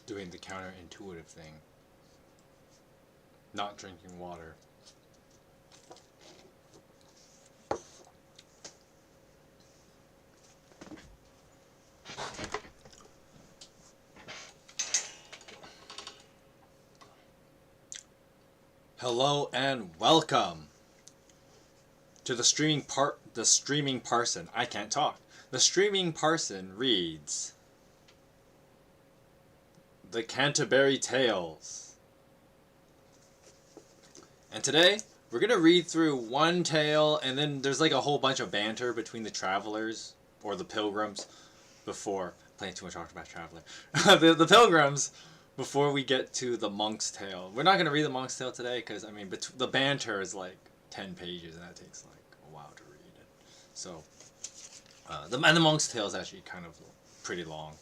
doing the counterintuitive thing. Not drinking water. Hello and welcome to the Streaming Parson. I can't talk. The Streaming Parson reads the Canterbury Tales. And today we're gonna read through one tale, and then there's like a whole bunch of banter between the travelers or the pilgrims before playing too much talk about traveler. the pilgrims. Before we get to the monk's tale. We're not going to read the monk's tale today because, I mean, the banter is like 10 pages and that takes like a while to read it. So, the monk's tale is actually kind of pretty long.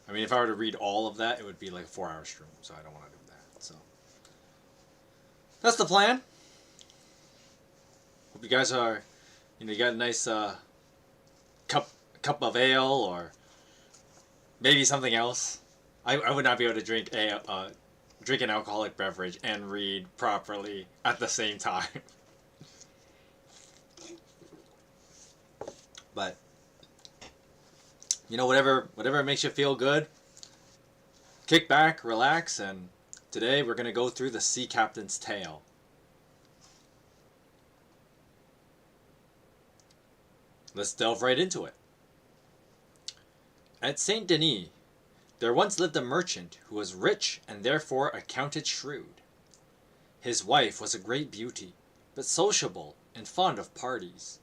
I mean, if I were to read all of that, it would be like a 4-hour stream, so I don't want to do that. So, that's the plan. Hope you guys are, you got a nice cup of ale or maybe something else. I would not be able to drink an alcoholic beverage and read properly at the same time. But whatever makes you feel good, kick back, relax, and today we're gonna go through the Sea Captain's Tale. Let's delve right into it. At Saint Denis, there once lived a merchant who was rich and therefore accounted shrewd. His wife was a great beauty, but sociable and fond of parties,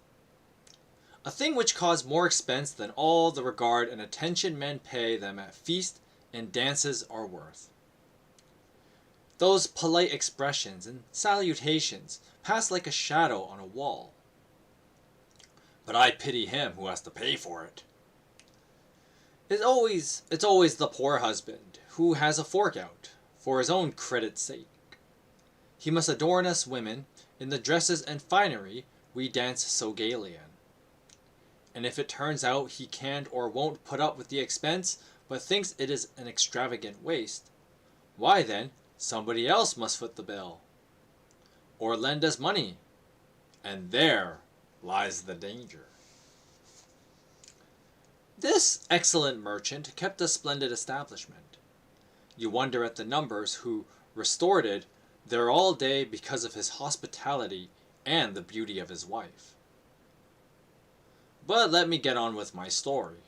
a thing which caused more expense than all the regard and attention men pay them at feast and dances are worth. Those polite expressions and salutations pass like a shadow on a wall. But I pity him who has to pay for it. It's always the poor husband who has a fork out for his own credit's sake. He must adorn us women in the dresses and finery we dance so gaily in. And if it turns out he can't or won't put up with the expense, but thinks it is an extravagant waste, why then somebody else must foot the bill, or lend us money, and there lies the danger. This excellent merchant kept a splendid establishment. You wonder at the numbers who restored it there all day because of his hospitality and the beauty of his wife. But let me get on with my story.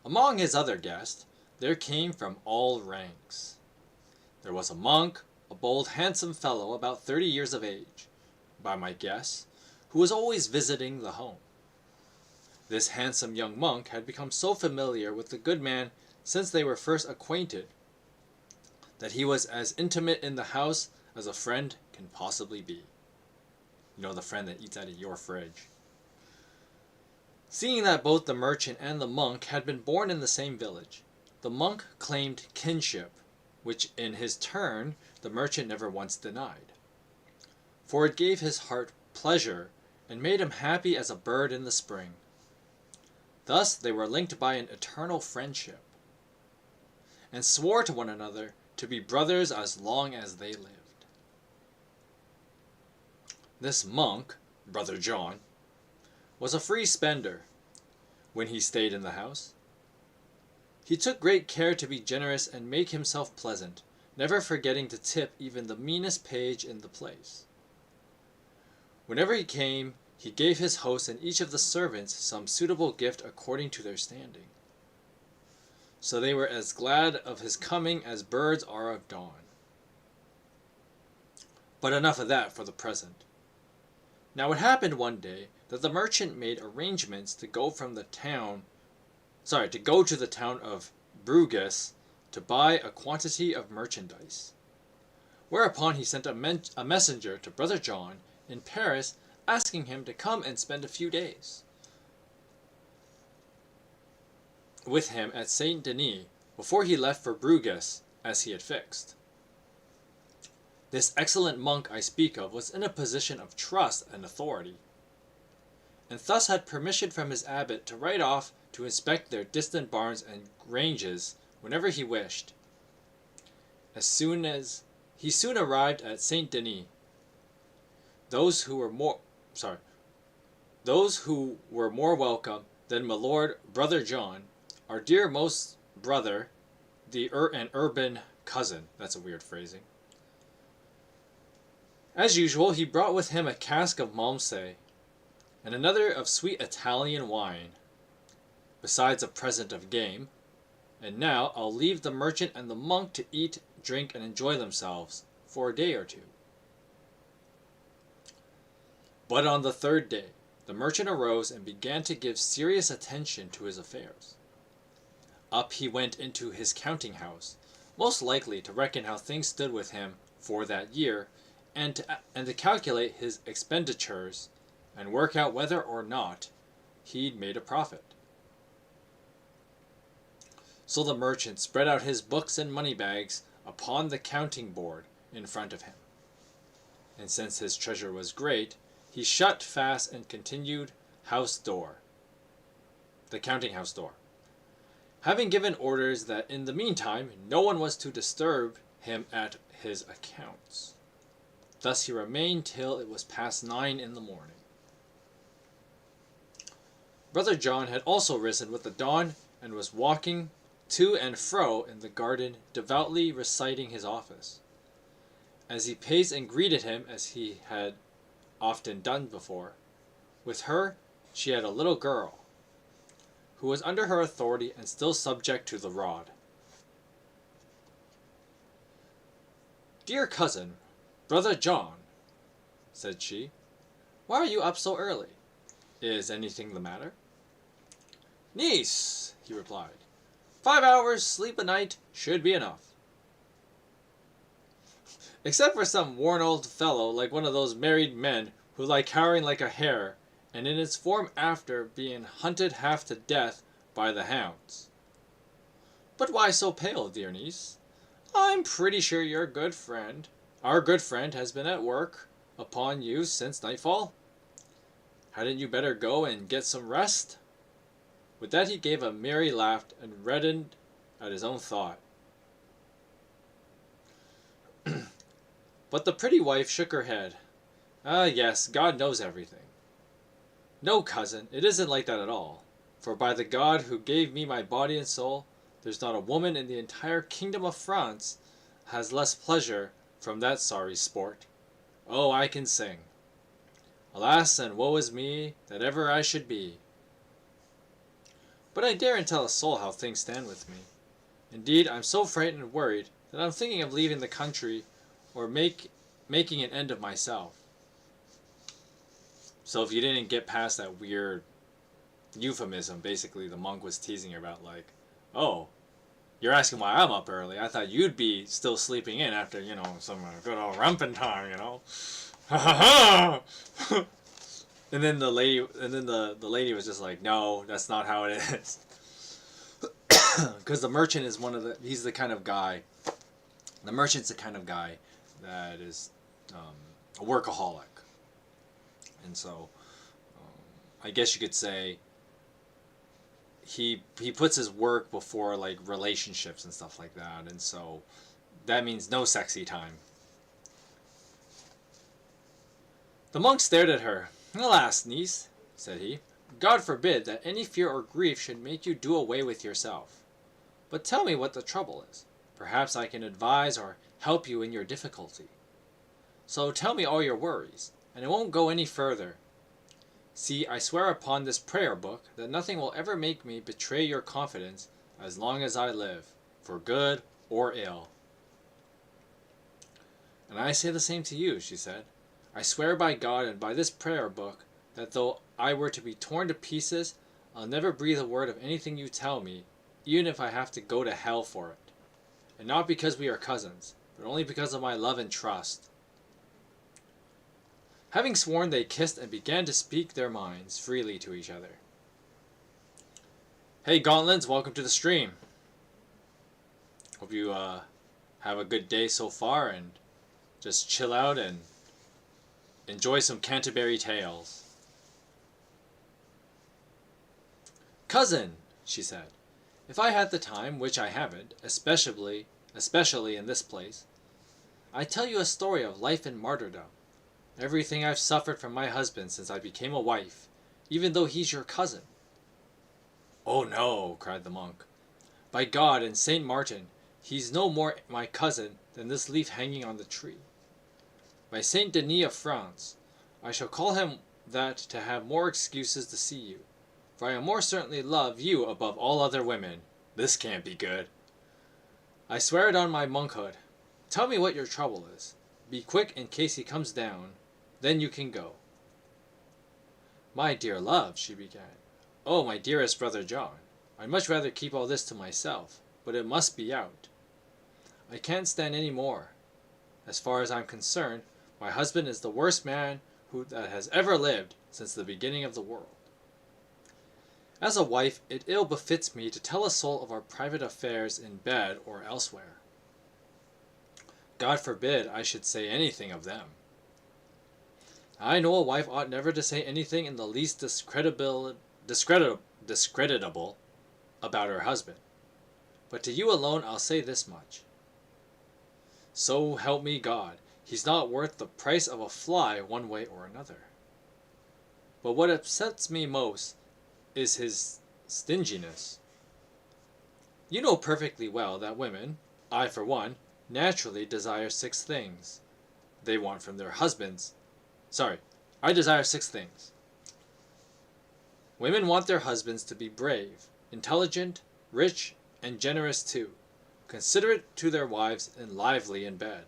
Among his other guests, there came from all ranks. There was a monk, a bold, handsome fellow about 30 years of age, by my guess, who was always visiting the home. This handsome young monk had become so familiar with the good man since they were first acquainted that he was as intimate in the house as a friend can possibly be. You know, the friend that eats out of your fridge. Seeing that both the merchant and the monk had been born in the same village, the monk claimed kinship, which in his turn the merchant never once denied. For it gave his heart pleasure and made him happy as a bird in the spring. Thus they were linked by an eternal friendship, and swore to one another to be brothers as long as they lived. This monk, Brother John, was a free spender when he stayed in the house. He took great care to be generous and make himself pleasant, never forgetting to tip even the meanest page in the place. Whenever he came, he gave his host and each of the servants some suitable gift according to their standing. So they were as glad of his coming as birds are of dawn. But enough of that for the present. Now it happened one day that the merchant made arrangements to go to the town of Bruges to buy a quantity of merchandise. Whereupon he sent a messenger to Brother John in Paris, asking him to come and spend a few days with him at Saint Denis before he left for Bruges, as he had fixed. This excellent monk I speak of was in a position of trust and authority, and thus had permission from his abbot to ride off to inspect their distant barns and granges whenever he wished. He soon arrived at Saint Denis. Those who were more welcome than my lord Brother John, our dear most brother, an urban cousin. That's a weird phrasing. As usual, he brought with him a cask of Malmsey, and another of sweet Italian wine, besides a present of game. And now I'll leave the merchant and the monk to eat, drink, and enjoy themselves for a day or two. But on the third day, the merchant arose and began to give serious attention to his affairs. Up he went into his counting house, most likely to reckon how things stood with him for that year, and to calculate his expenditures, and work out whether or not he'd made a profit. So the merchant spread out his books and money bags upon the counting board in front of him. And since his treasure was great, he shut fast and continued the counting house door, having given orders that in the meantime no one was to disturb him at his accounts. Thus he remained till it was past 9 in the morning. Brother John had also risen with the dawn and was walking to and fro in the garden, devoutly reciting his office. As he paced and greeted him, as he had often done before, with her she had a little girl, who was under her authority and still subject to the rod. "Dear cousin, Brother John," said she, "why are you up so early? Is anything the matter?" "Niece," he replied, 5 hours sleep a night should be enough. Except for some worn old fellow like one of those married men who lie cowering like a hare, and in its form after being hunted half to death by the hounds. But why so pale, dear niece? I'm pretty sure our good friend has been at work upon you since nightfall. Hadn't you better go and get some rest?" With that he gave a merry laugh and reddened at his own thought. But the pretty wife shook her head. "Ah, yes, God knows everything." "No, cousin, it isn't like that at all. For by the God who gave me my body and soul, there's not a woman in the entire kingdom of France has less pleasure from that sorry sport. Oh, I can sing. Alas, and woe is me, that ever I should be. But I daren't tell a soul how things stand with me. Indeed, I'm so frightened and worried that I'm thinking of leaving the country or making an end of myself." So if you didn't get past that weird euphemism, basically the monk was teasing her about like, "Oh, you're asking why I'm up early. I thought you'd be still sleeping in after, some good old rumpin' time, Ha ha ha!" And then the lady was just like, "No, that's not how it is." Because the merchant is he's the kind of guy, the merchant's the kind of guy that is a workaholic. And so, I guess you could say he puts his work before like relationships and stuff like that. And so that means no sexy time. The monk stared at her. "Alas, niece," said he, "God forbid that any fear or grief should make you do away with yourself. But tell me what the trouble is. Perhaps I can advise or help you in your difficulty. So tell me all your worries, and it won't go any further. See, I swear upon this prayer book that nothing will ever make me betray your confidence as long as I live, for good or ill." "And I say the same to you," she said. "I swear by God and by this prayer book that though I were to be torn to pieces, I'll never breathe a word of anything you tell me, even if I have to go to hell for it. And not because we are cousins, but only because of my love and trust." Having sworn, they kissed and began to speak their minds freely to each other. Hey Gauntlets, welcome to the stream. Hope you have a good day so far and just chill out and enjoy some Canterbury Tales. "Cousin," she said, If I had the time, which I haven't, especially in this place, I'd tell you a story of life and martyrdom. Everything I've suffered from my husband since I became a wife, even though he's your cousin." "Oh no," cried the monk. "By God and Saint Martin, he's no more my cousin than this leaf hanging on the tree. By Saint Denis of France, I shall call him that to have more excuses to see you, for I more certainly love you above all other women. This can't be good. I swear it on my monkhood. Tell me what your trouble is. Be quick in case he comes down. Then you can go." "My dear love," she began. "Oh, my dearest brother John, I'd much rather keep all this to myself, but it must be out. I can't stand any more. As far as I'm concerned, my husband is the worst man that has ever lived since the beginning of the world. As a wife, it ill befits me to tell a soul of our private affairs in bed or elsewhere. God forbid I should say anything of them. I know a wife ought never to say anything in the least discreditable about her husband. But to you alone I'll say this much. So help me God, he's not worth the price of a fly one way or another. But what upsets me most is his stinginess. You know perfectly well that women, I for one, naturally desire 6 things. They want from their husbands. I desire 6 things. Women want their husbands to be brave, intelligent, rich, and generous too, considerate to their wives, and lively in bed.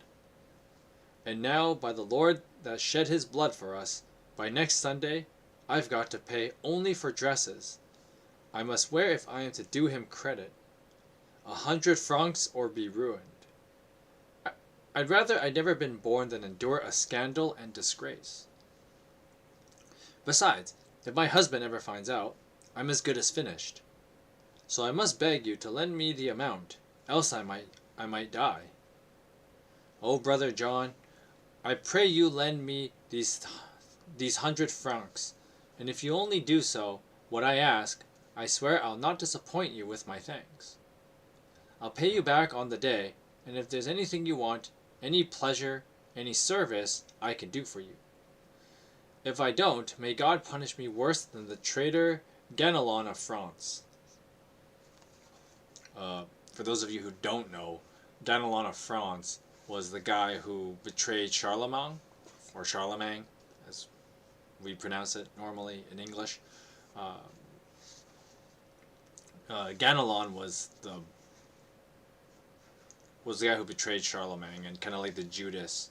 And now, by the Lord that shed his blood for us, by next Sunday, I've got to pay only for dresses. I must wear if I am to do him credit. 100 francs or be ruined. I'd rather I'd never been born than endure a scandal and disgrace. Besides, if my husband ever finds out, I'm as good as finished. So I must beg you to lend me the amount, else I might die. Oh, brother John, I pray you lend me these 100 francs, and if you only do so, what I ask, I swear I'll not disappoint you with my thanks. I'll pay you back on the day, and if there's anything you want, any pleasure, any service, I can do for you. If I don't, may God punish me worse than the traitor Ganelon of France." For those of you who don't know, Ganelon of France was the guy who betrayed Charlemagne, or Charlemagne, as we pronounce it normally in English. Ganelon was the guy who betrayed Charlemagne, and kind of like the Judas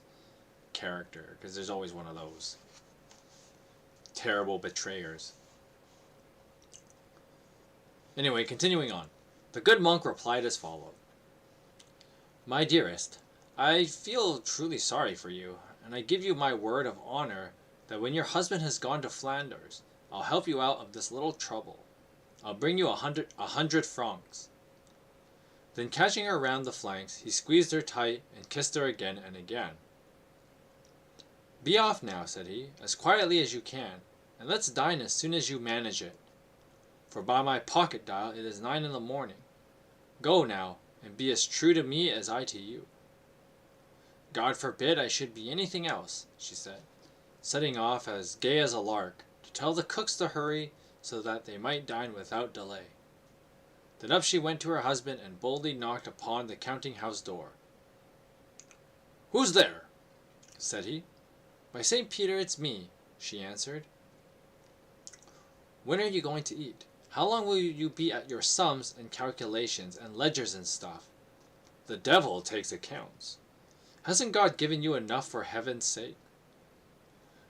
character, because there's always one of those terrible betrayers. Anyway, continuing on. The good monk replied as follows. "My dearest, I feel truly sorry for you, and I give you my word of honor that when your husband has gone to Flanders, I'll help you out of this little trouble. I'll bring you 100 francs. Then catching her round the flanks, he squeezed her tight and kissed her again and again. "Be off now," said he, "as quietly as you can, and let's dine as soon as you manage it. For by my pocket dial it is 9 in the morning. Go now, and be as true to me as I to you." "God forbid I should be anything else," she said, setting off as gay as a lark, to tell the cooks to hurry so that they might dine without delay. Then up she went to her husband and boldly knocked upon the counting-house door. "Who's there?" said he. "By St. Peter, it's me," she answered. "When are you going to eat? How long will you be at your sums and calculations and ledgers and stuff? The devil takes accounts. Hasn't God given you enough for heaven's sake?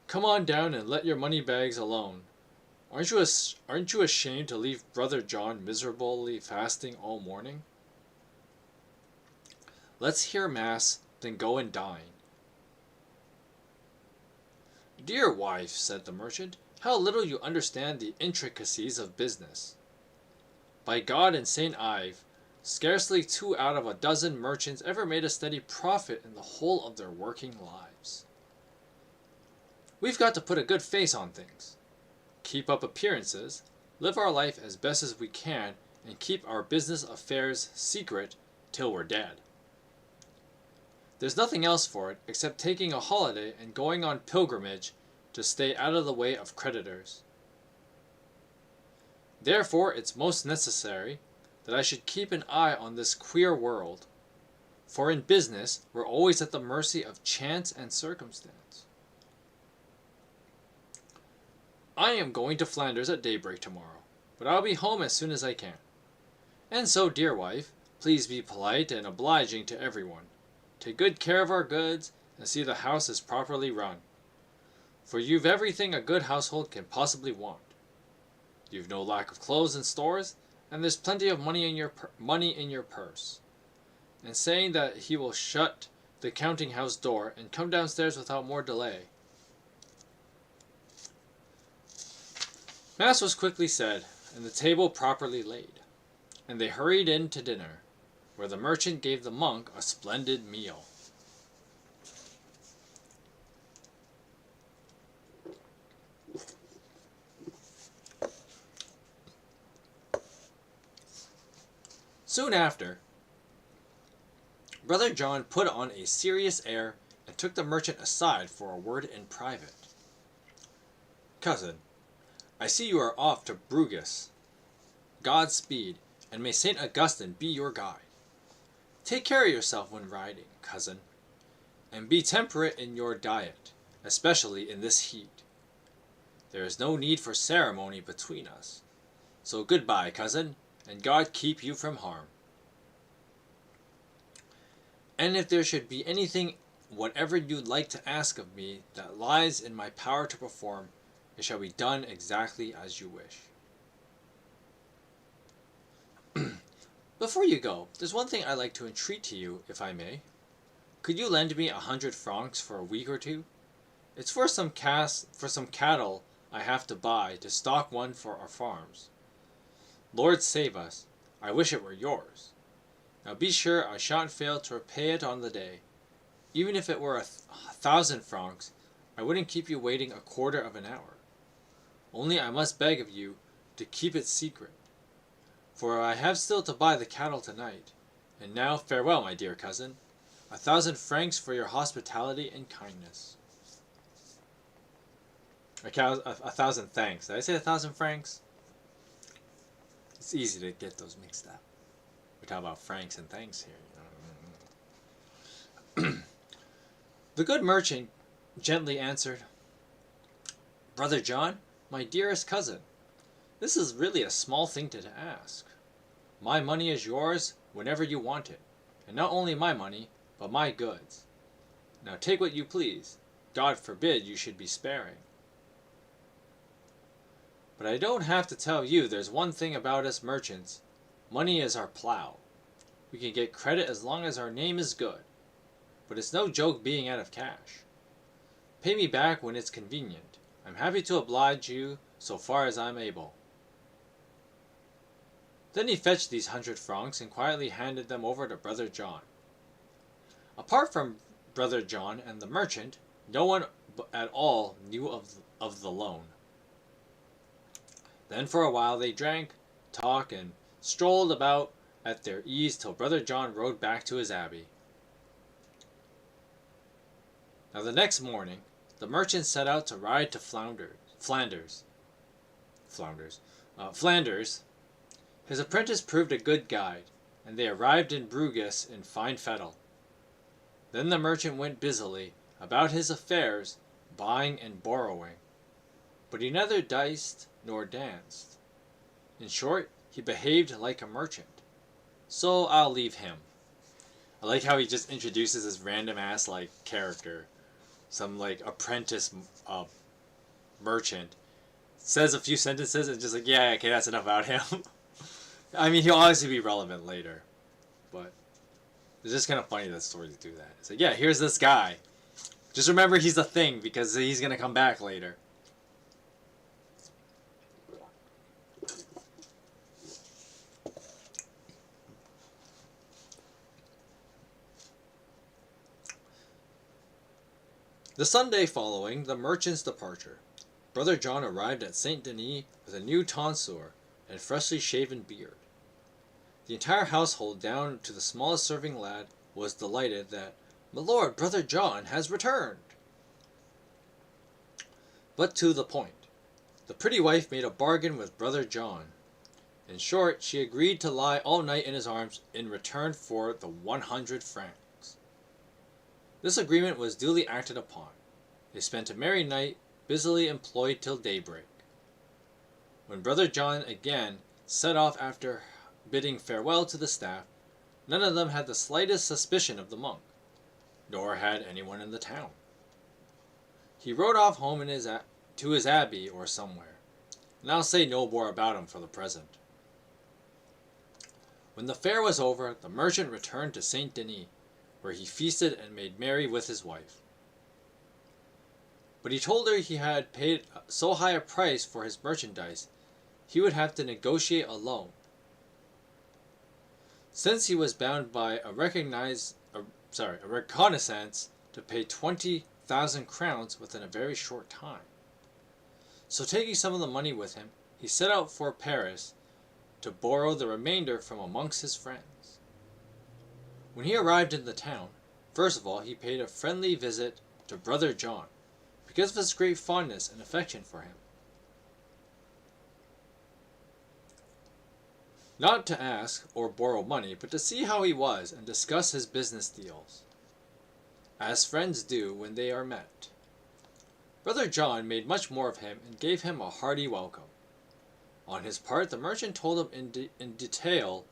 Come on down and let your money bags alone. Aren't you ashamed to leave brother John miserably fasting all morning? Let's hear mass, then go and dine." "Dear wife," said the merchant, "how little you understand the intricacies of business. By God and St. Ive, scarcely 2 out of a dozen merchants ever made a steady profit in the whole of their working lives. We've got to put a good face on things, keep up appearances, live our life as best as we can, and keep our business affairs secret till we're dead. There's nothing else for it except taking a holiday and going on pilgrimage to stay out of the way of creditors. Therefore, it's most necessary that I should keep an eye on this queer world, for in business we're always at the mercy of chance and circumstance. I am going to Flanders at daybreak tomorrow, but I'll be home as soon as I can. And so, dear wife, please be polite and obliging to everyone. Take good care of our goods, and see the house is properly run. For you've everything a good household can possibly want. You've no lack of clothes and stores, and there's plenty of money in your purse. And saying that he will shut the counting-house door and come downstairs without more delay. Mass was quickly said, and the table properly laid, and they hurried in to dinner, where the merchant gave the monk a splendid meal. Soon after, Brother John put on a serious air and took the merchant aside for a word in private. "Cousin, I see you are off to Bruges. Godspeed, and may St. Augustine be your guide. Take care of yourself when riding, cousin, and be temperate in your diet, especially in this heat. There is no need for ceremony between us. So goodbye, cousin, and God keep you from harm. And if there should be anything whatever you'd like to ask of me that lies in my power to perform, it shall be done exactly as you wish." "Before you go, there's one thing I'd like to entreat to you, if I may. Could you lend me 100 francs for a week or two? It's for some cattle I have to buy to stock one for our farms. Lord save us, I wish it were yours. Now be sure I shan't fail to repay it on the day. Even if it were 1,000 francs, I wouldn't keep you waiting a quarter of an hour. Only I must beg of you to keep it secret, for I have still to buy the cattle tonight. And now farewell, my dear cousin. 1,000 francs for your hospitality and kindness." 1,000 thanks. Did I say 1,000 francs? It's easy to get those mixed up. We're talking about francs and thanks here. The good merchant gently answered, "Brother John, my dearest cousin, this is really a small thing to ask. My money is yours whenever you want it, and not only my money, but my goods. Now take what you please. God forbid you should be sparing. But I don't have to tell you there's one thing about us merchants. Money is our plow. We can get credit as long as our name is good, but it's no joke being out of cash. Pay me back when it's convenient. I'm happy to oblige you so far as I'm able." Then he fetched these 100 francs and quietly handed them over to Brother John. Apart from Brother John and the merchant, no one at all knew of the loan. Then for a while they drank, talked, and strolled about at their ease till Brother John rode back to his abbey. Now the next morning, the merchant set out to ride to Flanders. His apprentice proved a good guide, and they arrived in Bruges in fine fettle. Then the merchant went busily about his affairs, buying and borrowing, but he neither diced nor danced. In short, he behaved like a merchant. So I'll leave him. I like how he just introduces this random ass character, some apprentice merchant, says a few sentences and just yeah, okay, that's enough about him. I mean, he'll obviously be relevant later, but it's just kind of funny that stories do that. It's yeah, here's this guy. Just remember he's a thing because he's gonna come back later. The Sunday following the merchant's departure, Brother John arrived at Saint Denis with a new tonsure and freshly shaven beard. The entire household, down to the smallest serving lad, was delighted that "my lord, brother John, has returned." But to the point. The pretty wife made a bargain with brother John. In short, she agreed to lie all night in his arms in return for the 100 francs. This agreement was duly acted upon. They spent a merry night, busily employed till daybreak. When brother John again set off after bidding farewell to the staff, none of them had the slightest suspicion of the monk, nor had anyone in the town. He rode off home to his abbey or somewhere, and I'll say no more about him for the present. When the fair was over, the merchant returned to Saint Denis, where he feasted and made merry with his wife. But he told her he had paid so high a price for his merchandise, he would have to negotiate a loan, since he was bound by a reconnaissance to pay 20,000 crowns within a very short time. So taking some of the money with him, he set out for Paris to borrow the remainder from amongst his friends. When he arrived in the town, first of all he paid a friendly visit to brother John, because of his great fondness and affection for him. Not to ask or borrow money, but to see how he was and discuss his business deals, as friends do when they are met. Brother John made much more of him and gave him a hearty welcome. On his part, the merchant told him in detail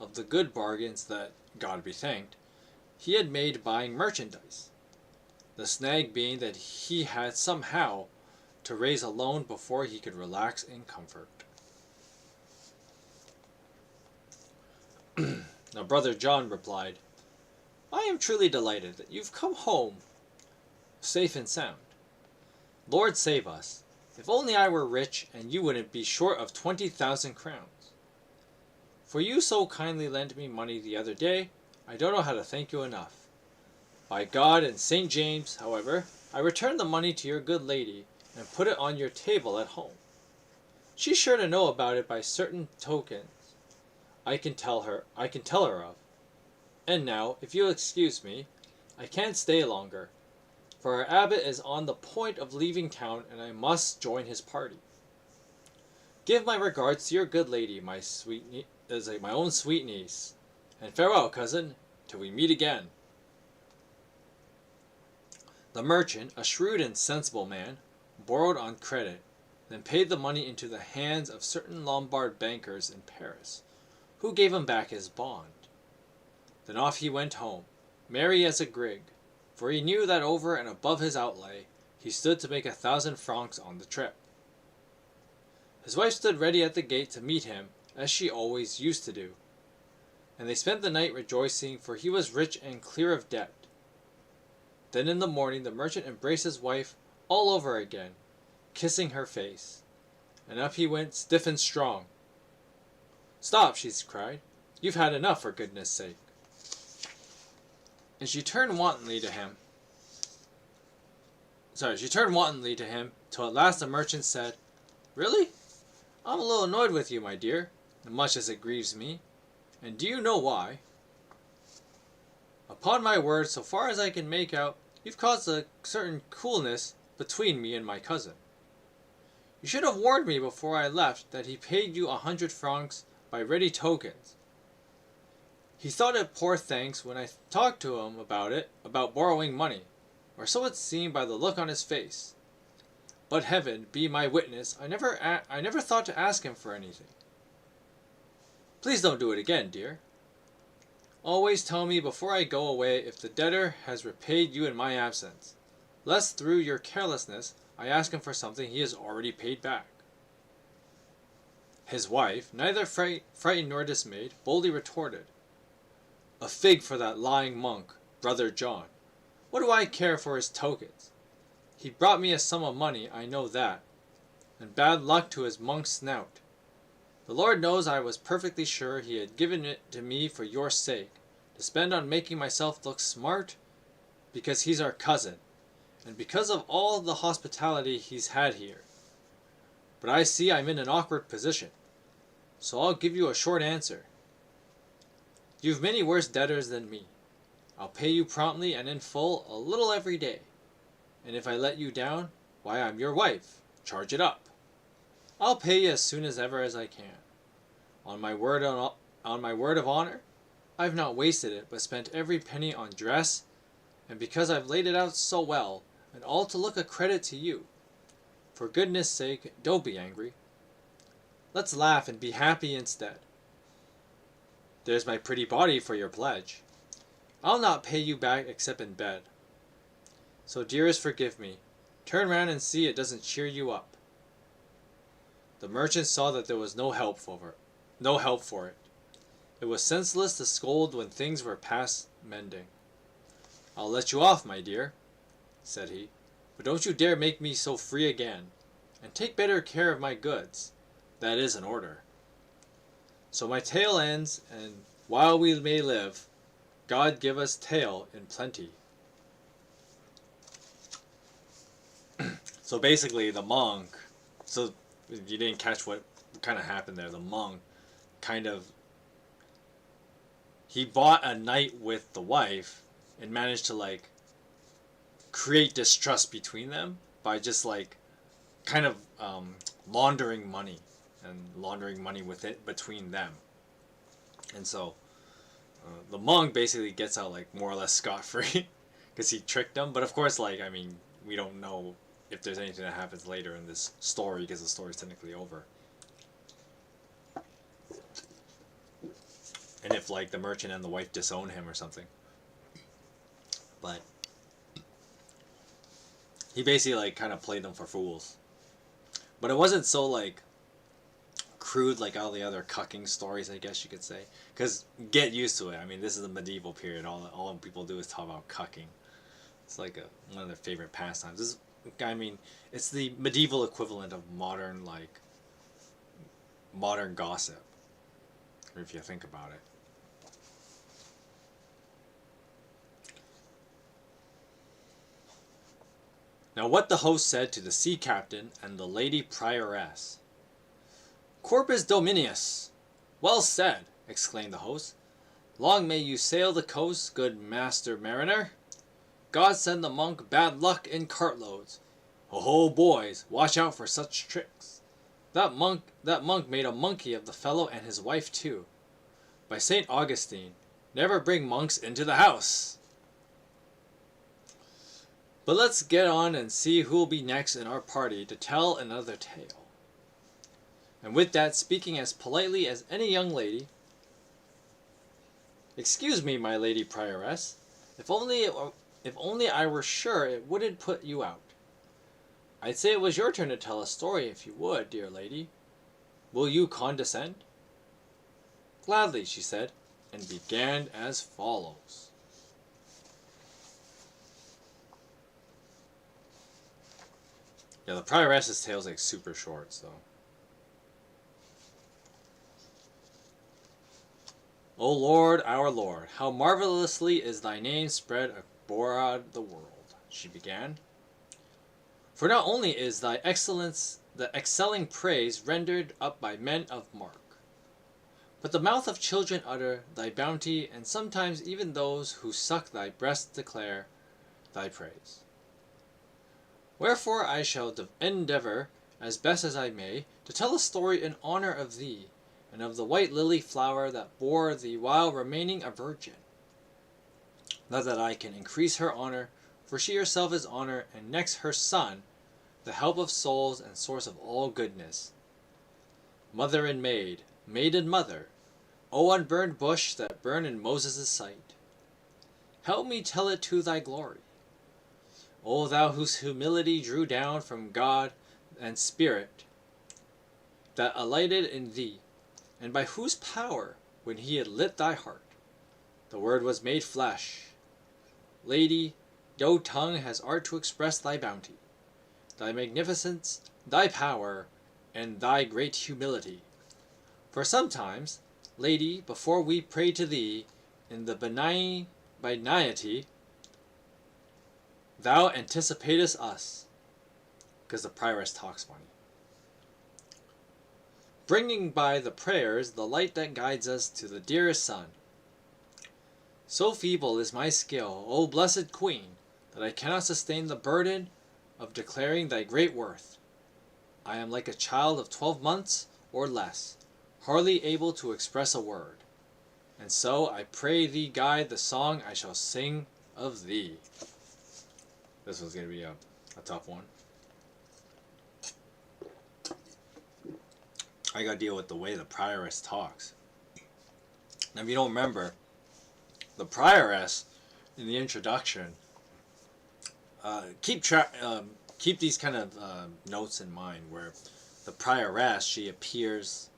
of the good bargains that, God be thanked, he had made buying merchandise, the snag being that he had somehow to raise a loan before he could relax in comfort. Now brother John replied, "I am truly delighted that you've come home safe and sound. Lord save us, if only I were rich and you wouldn't be short of 20,000 crowns. For you so kindly lent me money the other day, I don't know how to thank you enough. By God and St. James, however, I return the money to your good lady and put it on your table at home. She's sure to know about it by certain tokens I can tell her of. And now, if you'll excuse me, I can't stay longer, for our abbot is on the point of leaving town and I must join his party. Give my regards to your good lady, my own sweet niece, and farewell, cousin, till we meet again." The merchant, a shrewd and sensible man, borrowed on credit, then paid the money into the hands of certain Lombard bankers in Paris, who gave him back his bond. Then off he went home, merry as a grig, for he knew that over and above his outlay, he stood to make 1,000 francs on the trip. His wife stood ready at the gate to meet him, as she always used to do, and they spent the night rejoicing, for he was rich and clear of debt. Then in the morning the merchant embraced his wife all over again, kissing her face, and up he went stiff and strong. "Stop," she cried, "you've had enough, for goodness sake." And she turned wantonly to him, till at last the merchant said, "Really? I'm a little annoyed with you, my dear, much as it grieves me. And do you know why? Upon my word, so far as I can make out, you've caused a certain coolness between me and my cousin. You should have warned me before I left that he paid you 100 francs by ready tokens. He thought it poor thanks when I talked to him about borrowing money, or so it seemed by the look on his face. But heaven be my witness, I never thought to ask him for anything. Please don't do it again, dear. Always tell me before I go away if the debtor has repaid you in my absence, lest through your carelessness I ask him for something he has already paid back." His wife, neither frightened nor dismayed, boldly retorted, "A fig for that lying monk, brother John. What do I care for his tokens? He brought me a sum of money, I know that, and bad luck to his monk's snout. The Lord knows I was perfectly sure he had given it to me for your sake, to spend on making myself look smart, because he's our cousin, and because of all the hospitality he's had here. But I see I'm in an awkward position, so I'll give you a short answer. You've many worse debtors than me. I'll pay you promptly and in full, a little every day. And if I let you down, why, I'm your wife. Charge it up. I'll pay you as soon as ever as I can. On my word of honor, I've not wasted it, but spent every penny on dress, and because I've laid it out so well, and all to look a credit to you. For goodness sake, don't be angry. Let's laugh and be happy instead. There's my pretty body for your pledge. I'll not pay you back except in bed. So dearest, forgive me. Turn round and see it doesn't cheer you up. The merchant saw that there was no help for it. It was senseless to scold when things were past mending. I'll let you off, my dear, said he, but don't you dare make me so free again, and take better care of my goods. That is an order. So my tale ends, and while we may live, God give us tale in plenty. So basically the monk, so if you didn't catch what kind of happened there, the monk kind of, he bought a night with the wife and managed to like create distrust between them by just like kind of laundering money with it between them. And so the monk basically gets out like more or less scot-free because he tricked them. But of course, like, I mean, we don't know if there's anything that happens later in this story because the story's technically over. And if like the merchant and the wife disown him or something. But he basically like kind of played them for fools. But it wasn't so like crude like all the other cucking stories, I guess you could say. Because get used to it. I mean, this is the medieval period. All people do is talk about cucking. It's like one of their favorite pastimes. This is, I mean, it's the medieval equivalent of modern gossip, if you think about it. Now what the host said to the sea captain and the lady prioress. Corpus Dominius! Well said, exclaimed the host. Long may you sail the coast, good master mariner. God send the monk bad luck in cartloads. Ho, boys, watch out for such tricks. That monk made a monkey of the fellow and his wife too. By St. Augustine, never bring monks into the house. But let's get on and see who'll be next in our party to tell another tale. And with that, speaking as politely as any young lady, excuse me, my lady prioress, if only I were sure it wouldn't put you out. I'd say it was your turn to tell a story if you would, dear lady. Will you condescend? Gladly, she said, and began as follows. Yeah, the prioress's tale is like super short, so. O Lord, our Lord, how marvelously is thy name spread abroad the world, she began. For not only is thy excellence the excelling praise rendered up by men of mark, but the mouth of children utter thy bounty, and sometimes even those who suck thy breast declare thy praise. Wherefore I shall endeavour, as best as I may, to tell a story in honour of thee, and of the white lily flower that bore thee while remaining a virgin. Not that I can increase her honour, for she herself is honour, and next her son, the help of souls and source of all goodness. Mother and maid, maid and mother, O unburned bush that burned in Moses' sight, help me tell it to thy glory. O thou whose humility drew down from God and Spirit that alighted in thee, and by whose power, when he had lit thy heart, the Word was made flesh. Lady, no tongue has art to express thy bounty, thy magnificence, thy power, and thy great humility. For sometimes, Lady, before we pray to thee in the benignity, thou anticipatest us, because the prioress talks funny, bringing by the prayers the light that guides us to the dearest Son, So feeble is my skill, O blessed Queen, that I cannot sustain the burden of declaring thy great worth. I am like a child of 12 months or less, hardly able to express a word. And so I pray thee guide the song I shall sing of thee. This one's going to be a tough one. I got to deal with the way the prioress talks. Now, if you don't remember, the prioress in the introduction, keep these kind of notes in mind, where the prioress, she appears,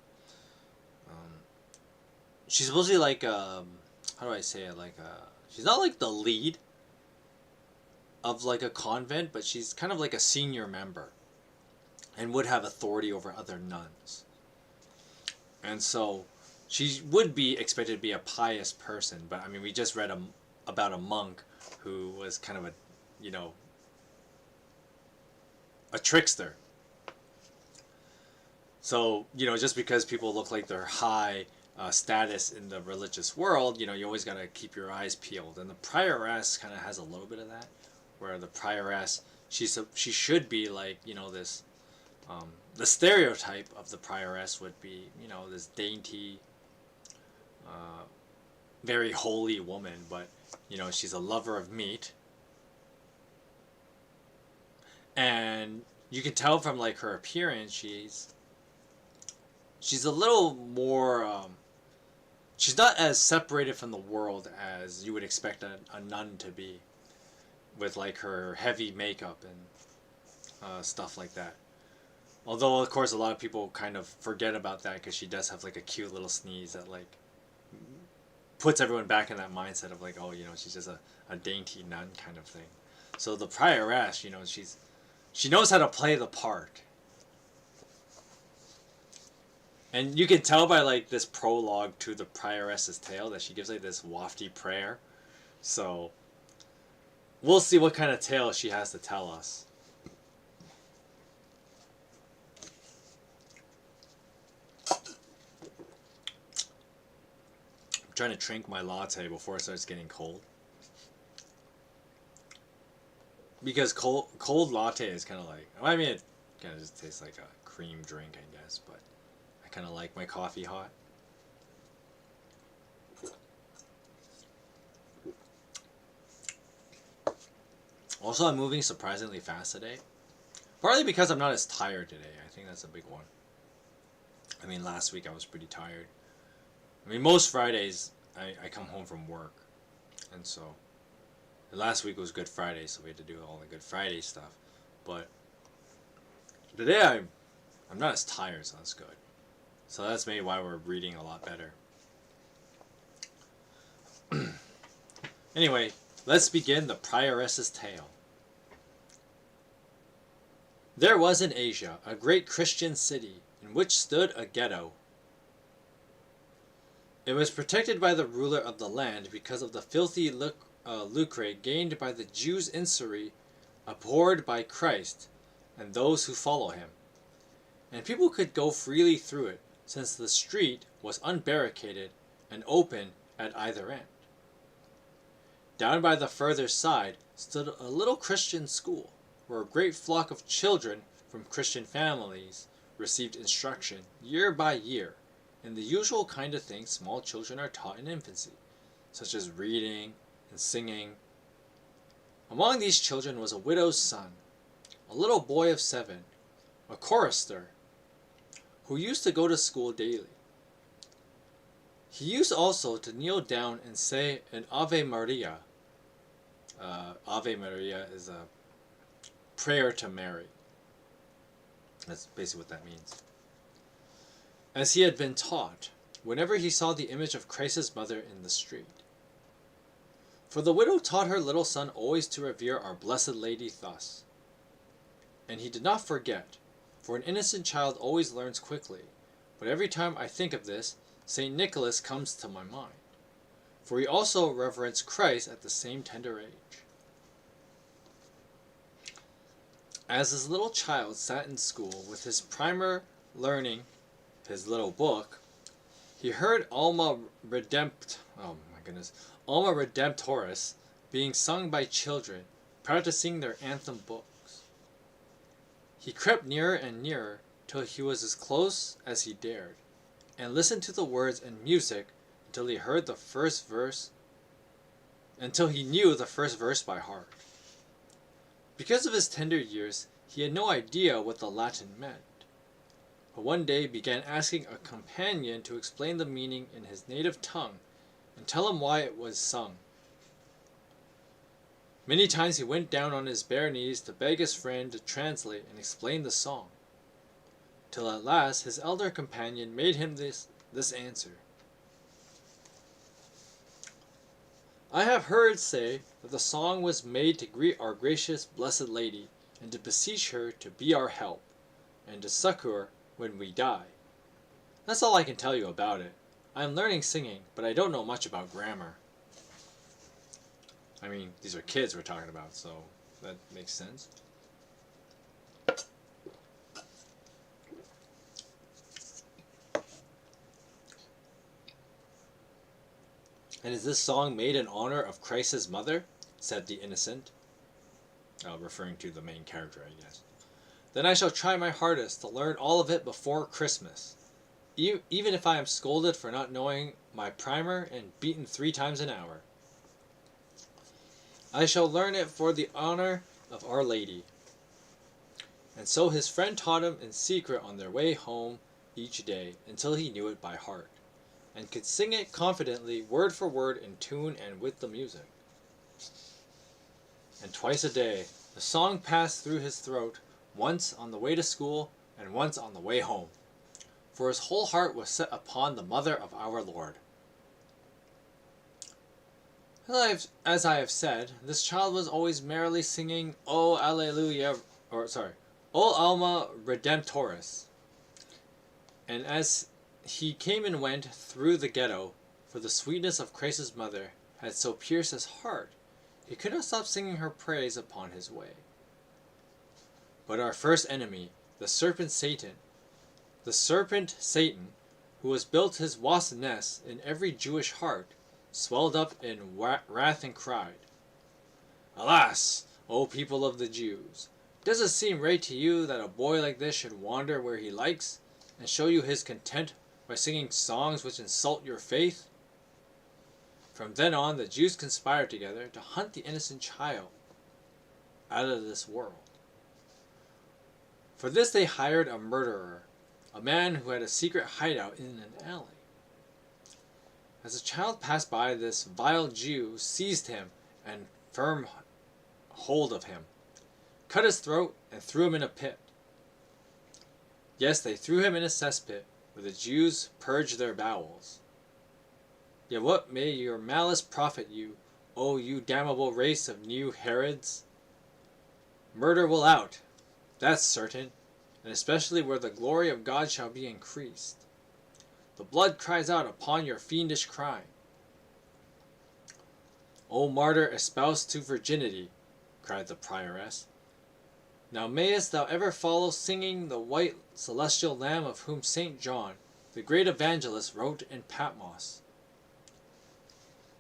she's supposed to be like, how do I say it, like, she's not like the lead of like a convent, but she's kind of like a senior member and would have authority over other nuns. And so she would be expected to be a pious person, but I mean, we just read about a monk who was kind of a, you know, a trickster. So, you know, just because people look like they're high status in the religious world, you know, you always got to keep your eyes peeled. And the prioress kind of has a little bit of that, where the prioress, she should be like, you know, this, the stereotype of the prioress would be, you know, this dainty, very holy woman, but, you know, she's a lover of meat. And you can tell from like her appearance, she's a little more, she's not as separated from the world as you would expect a nun to be, with like her heavy makeup and stuff like that. Although, of course, a lot of people kind of forget about that because she does have like a cute little sneeze that like puts everyone back in that mindset of like, oh, you know, she's just a dainty nun kind of thing. So the prioress, you know, she knows how to play the part. And you can tell by like this prologue to the prioress's tale that she gives like this wafty prayer. So we'll see what kind of tale she has to tell us. I'm trying to drink my latte before it starts getting cold. Because cold latte is kind of like, I mean, it kind of just tastes like a cream drink, I guess, but I kind of like my coffee hot. Also, I'm moving surprisingly fast today. Partly because I'm not as tired today. I think that's a big one. I mean, last week I was pretty tired. I mean, most Fridays I come home from work. And so, last week was Good Friday, so we had to do all the Good Friday stuff. But today I'm not as tired, so that's good. So that's maybe why we're reading a lot better. Anyway, let's begin the prioress's tale. There was in Asia a great Christian city in which stood a ghetto. It was protected by the ruler of the land because of the filthy lucre gained by the Jews in Syria, abhorred by Christ and those who follow him. And people could go freely through it, since the street was unbarricaded and open at either end. Down by the further side stood a little Christian school, where a great flock of children from Christian families received instruction year by year in the usual kind of things small children are taught in infancy, such as reading and singing. Among these children was a widow's son, a little boy of 7, a chorister, who used to go to school daily. He used also to kneel down and say an Ave Maria. Ave Maria is a prayer to Mary. That's basically what that means. As he had been taught, whenever he saw the image of Christ's mother in the street. For the widow taught her little son always to revere our Blessed Lady thus. And he did not forget, for an innocent child always learns quickly, but every time I think of this, St. Nicholas comes to my mind, for he also reverenced Christ at the same tender age. As his little child sat in school with his primer learning his little book, he heard Alma Alma Redemptoris, being sung by children, practicing their anthem books. He crept nearer and nearer till he was as close as he dared, and listened to the words and music until he heard the first verse, until he knew the first verse by heart. Because of his tender years, he had no idea what the Latin meant, but one day began asking a companion to explain the meaning in his native tongue and tell him why it was sung. Many times he went down on his bare knees to beg his friend to translate and explain the song, till at last his elder companion made him this answer. I have heard say that the song was made to greet our gracious Blessed Lady, and to beseech her to be our help, and to succor when we die. That's all I can tell you about it. I am learning singing, but I don't know much about grammar. I mean, these are kids we're talking about, so that makes sense. And is this song made in honor of Christ's mother? Said the innocent. Referring to the main character, I guess. Then I shall try my hardest to learn all of it before Christmas, even if I am scolded for not knowing my primer and beaten 3 times an hour. I shall learn it for the honor of Our Lady. And so his friend taught him in secret on their way home each day until he knew it by heart, and could sing it confidently, word for word, in tune and with the music. And twice a day the song passed through his throat, once on the way to school and once on the way home, for his whole heart was set upon the mother of our Lord. As I have said, this child was always merrily singing O Alleluia, O Alma Redemptoris. And as he came and went through the ghetto, for the sweetness of Christ's mother had so pierced his heart, he could not stop singing her praise upon his way. But our first enemy, the serpent Satan, who has built his wasp nest in every Jewish heart, swelled up in wrath and cried, Alas, O people of the Jews! Does it seem right to you that a boy like this should wander where he likes, and show you his content by singing songs which insult your faith? From then on the Jews conspired together to hunt the innocent child out of this world. For this they hired a murderer, a man who had a secret hideout in an alley. As the child passed by, this vile Jew seized him and firm hold of him, cut his throat, and threw him in a pit. Yes, they threw him in a cesspit, where the Jews purged their bowels. Yet what may your malice profit you, O you damnable race of new Herods? Murder will out, that's certain, and especially where the glory of God shall be increased. The blood cries out upon your fiendish crime. O martyr espoused to virginity, cried the prioress, now mayest thou ever follow singing the white celestial Lamb of whom St. John, the great evangelist, wrote in Patmos,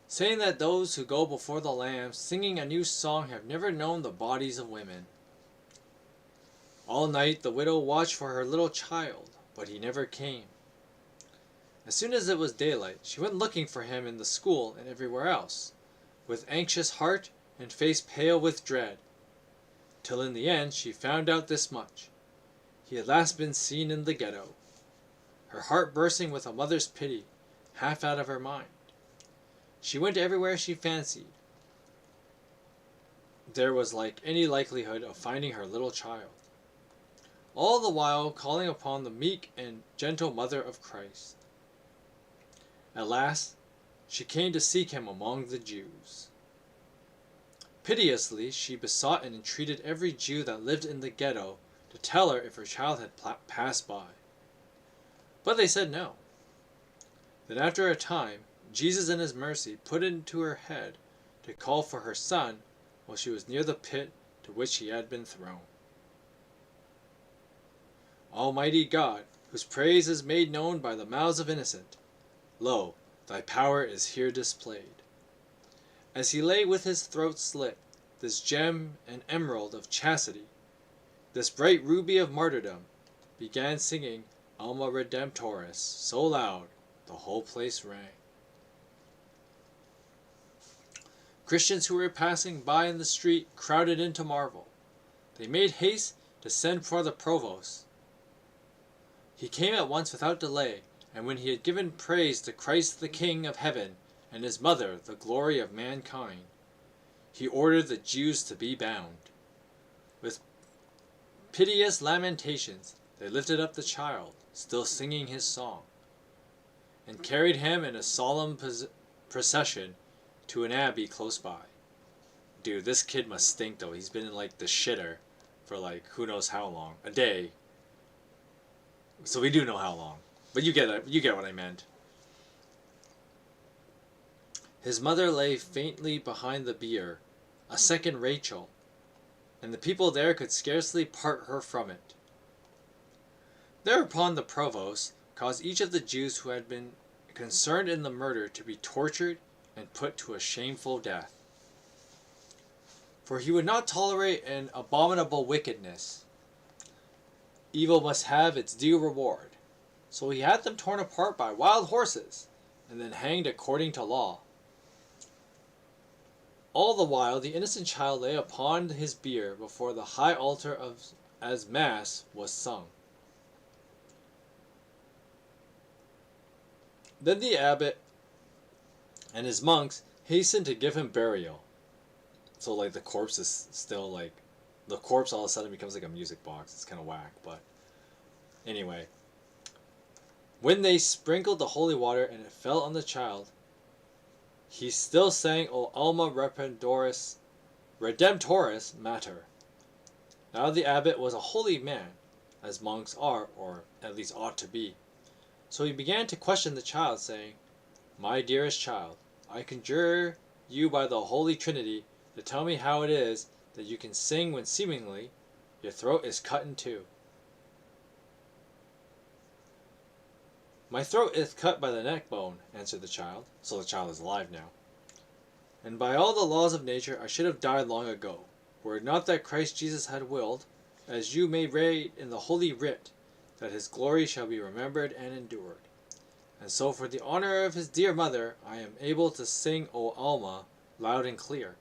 saying that those who go before the Lamb singing a new song have never known the bodies of women. All night the widow watched for her little child, but he never came. As soon as it was daylight, she went looking for him in the school and everywhere else, with anxious heart and face pale with dread, till in the end she found out this much: he had last been seen in the ghetto. Her heart bursting with a mother's pity, half out of her mind, she went everywhere she fancied there was any likelihood of finding her little child, all the while calling upon the meek and gentle mother of Christ. At last she came to seek him among the Jews. Piteously she besought and entreated every Jew that lived in the ghetto to tell her if her child had passed by. But they said no. Then after a time, Jesus in his mercy put it into her head to call for her son while she was near the pit to which he had been thrown. Almighty God, whose praise is made known by the mouths of innocent, lo, thy power is here displayed. As he lay with his throat slit, this gem and emerald of chastity, this bright ruby of martyrdom, began singing Alma Redemptoris so loud the whole place rang. Christians who were passing by in the street crowded in to marvel. They made haste to send for the provost. He came at once without delay, and when he had given praise to Christ the King of heaven and his mother, the glory of mankind, he ordered the Jews to be bound. With piteous lamentations they lifted up the child, still singing his song, and carried him in a solemn procession to an abbey close by. Dude, this kid must stink though. He's been in like the shitter for like who knows how long. A day. So we do know how long. But you get it. You get what I meant. His mother lay faintly behind the bier, a second Rachel, and the people there could scarcely part her from it. Thereupon the provost caused each of the Jews who had been concerned in the murder to be tortured and put to a shameful death. For he would not tolerate an abominable wickedness. Evil must have its due reward. So he had them torn apart by wild horses, and then hanged according to law. All the while the innocent child lay upon his bier before the high altar as Mass was sung. Then the abbot and his monks hastened to give him burial. So like the corpse is still like, the corpse all of a sudden becomes like a music box. It's kind of whack, but anyway. When they sprinkled the holy water and it fell on the child, he still sang O Alma Redemptoris Mater. Now the abbot was a holy man, as monks are, or at least ought to be. So he began to question the child, saying, My dearest child, I conjure you by the Holy Trinity to tell me how it is that you can sing when seemingly your throat is cut in two. My throat is cut by the neck bone, answered the child. So the child is alive now. And by all the laws of nature I should have died long ago, were it not that Christ Jesus had willed, as you may read in the Holy Writ, that his glory shall be remembered and endured. And so for the honor of his dear mother, I am able to sing O Alma loud and clear.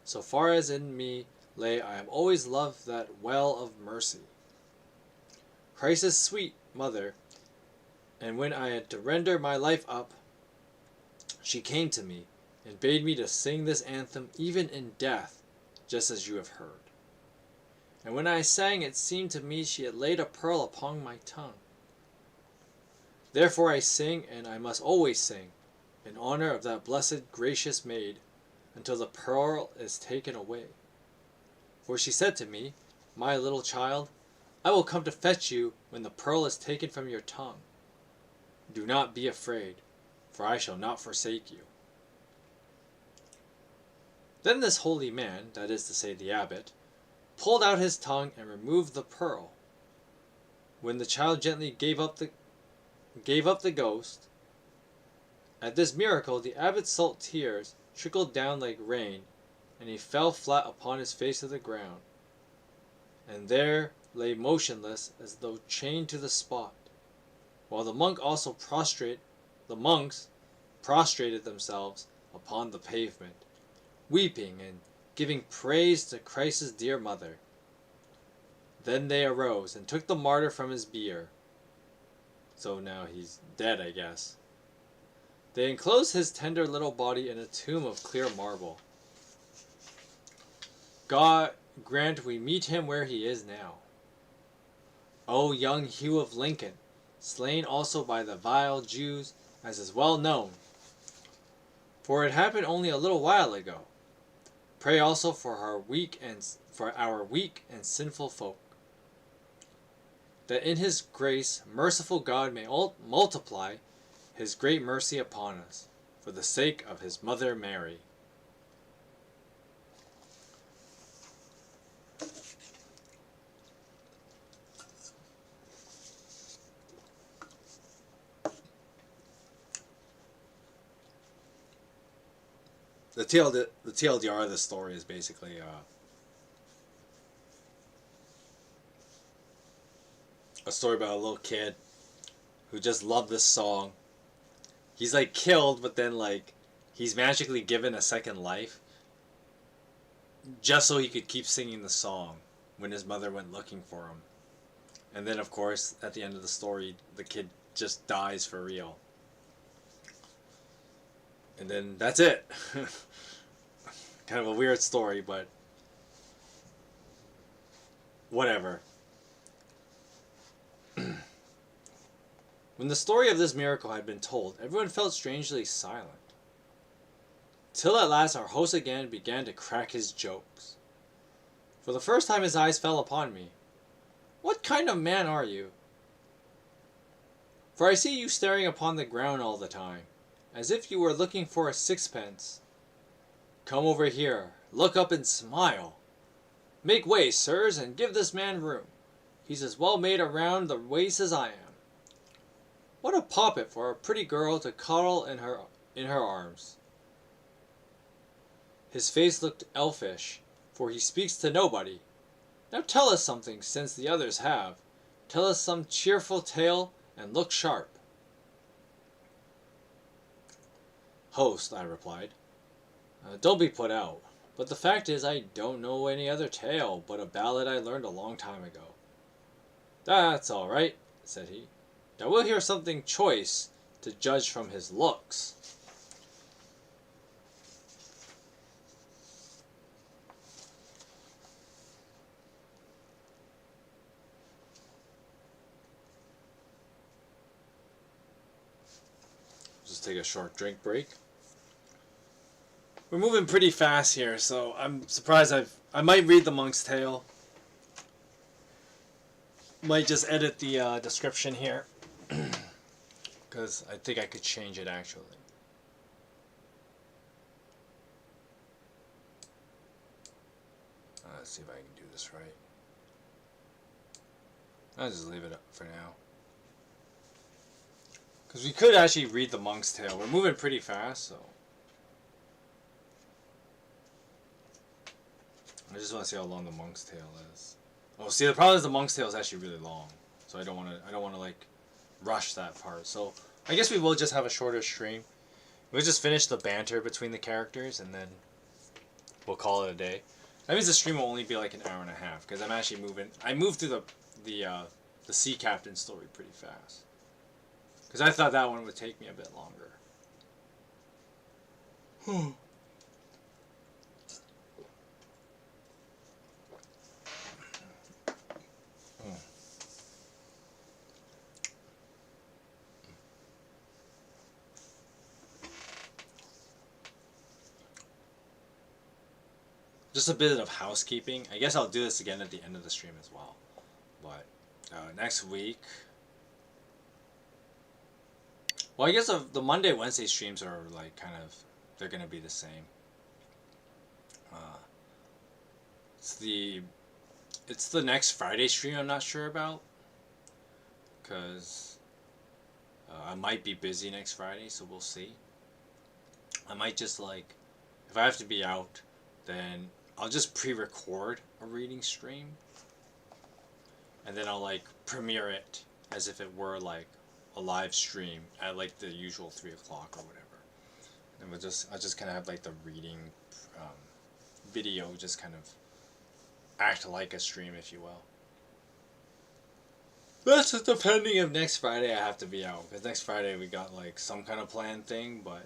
So far as in me lay, I have always loved that well of mercy. Christ's sweet mother, and when I had to render my life up, she came to me, and bade me to sing this anthem even in death, just as you have heard. And when I sang, it seemed to me she had laid a pearl upon my tongue. Therefore I sing, and I must always sing, in honor of that blessed gracious maid, until the pearl is taken away. For she said to me, My little child, I will come to fetch you when the pearl is taken from your tongue. Do not be afraid, for I shall not forsake you. Then this holy man, that is to say the abbot, pulled out his tongue and removed the pearl. When the child gently gave up the ghost, at this miracle the abbot's salt tears trickled down like rain, and he fell flat upon his face to the ground, and there lay motionless as though chained to the spot, while the monks prostrated themselves upon the pavement, weeping and giving praise to Christ's dear mother. Then they arose and took the martyr from his bier. So now he's dead, I guess. They enclosed his tender little body in a tomb of clear marble. God grant we meet him where he is now. O young Hugh of Lincoln, slain also by the vile Jews, as is well known, for it happened only a little while ago. Pray also for our weak and sinful folk, that in his grace merciful God may multiply his great mercy upon us, for the sake of his mother Mary. the TLDR of this story is basically a story about a little kid who just loved this song. He's like killed, but then like he's magically given a second life just so he could keep singing the song when his mother went looking for him. And then of course at the end of the story the kid just dies for real. And then that's it. Kind of a weird story, but whatever. When the story of this miracle had been told, everyone felt strangely silent. Till at last our host again began to crack his jokes. For the first time his eyes fell upon me. "What kind of man are you? For I see you staring upon the ground all the time, as if you were looking for a sixpence. Come over here, look up and smile. Make way, sirs, and give this man room. He's as well made around the waist as I am. What a poppet for a pretty girl to coddle in her arms. His face looked elfish, for he speaks to nobody. Now tell us something, since the others have. Tell us some cheerful tale, and look sharp." "Host," I replied, "don't be put out, but the fact is I don't know any other tale but a ballad I learned a long time ago." "That's all right," said he. "Now we'll hear something choice, to judge from his looks." Just take a short drink break. We're moving pretty fast here, so I'm surprised I might read the Monk's Tale. Might just edit the description here, because I think I could change it actually. Let's see if I can do this right. I'll just leave it up for now. Because we could actually read the Monk's Tale. We're moving pretty fast, so. I just want to see how long the Monk's Tale is. Oh, see, the problem is the Monk's Tale is actually really long, so I don't want to like rush that part. So I guess we will just have a shorter stream. We'll just finish the banter between the characters, and then we'll call it a day. That means the stream will only be like an hour and a half, because I'm actually moving. I moved through the Sea Captain story pretty fast, because I thought that one would take me a bit longer. Just a bit of housekeeping. I guess I'll do this again at the end of the stream as well. But next week... Well, I guess the Monday, Wednesday streams are like kind of... They're going to be the same. It's the next Friday stream I'm not sure about. Because I might be busy next Friday, so we'll see. I might just like... If I have to be out, then I'll just pre-record a reading stream, and then I'll like premiere it as if it were like a live stream at like the usual 3 o'clock or whatever. And I'll just kind of have like the reading video just kind of act like a stream, if you will. That's just depending if next Friday I have to be out, because next Friday we got like some kind of planned thing, but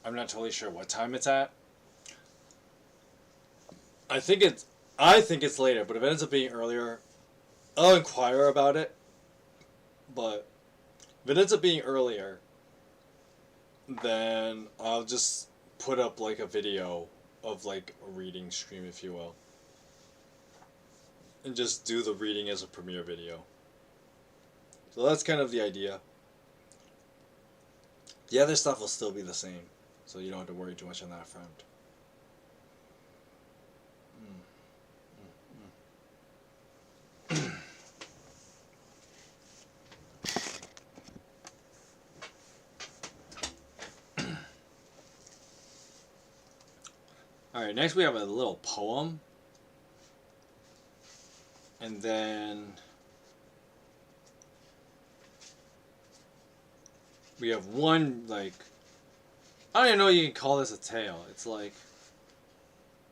I'm not totally sure what time it's at. I think it's later, but if it ends up being earlier, I'll inquire about it. But if it ends up being earlier, then I'll just put up like a video of like a reading stream, if you will, and just do the reading as a premiere video. So that's kind of the idea. The other stuff will still be the same, so you don't have to worry too much on that front. Alright, next we have a little poem. And then we have one, like, I don't even know if you can call this a tale. It's like,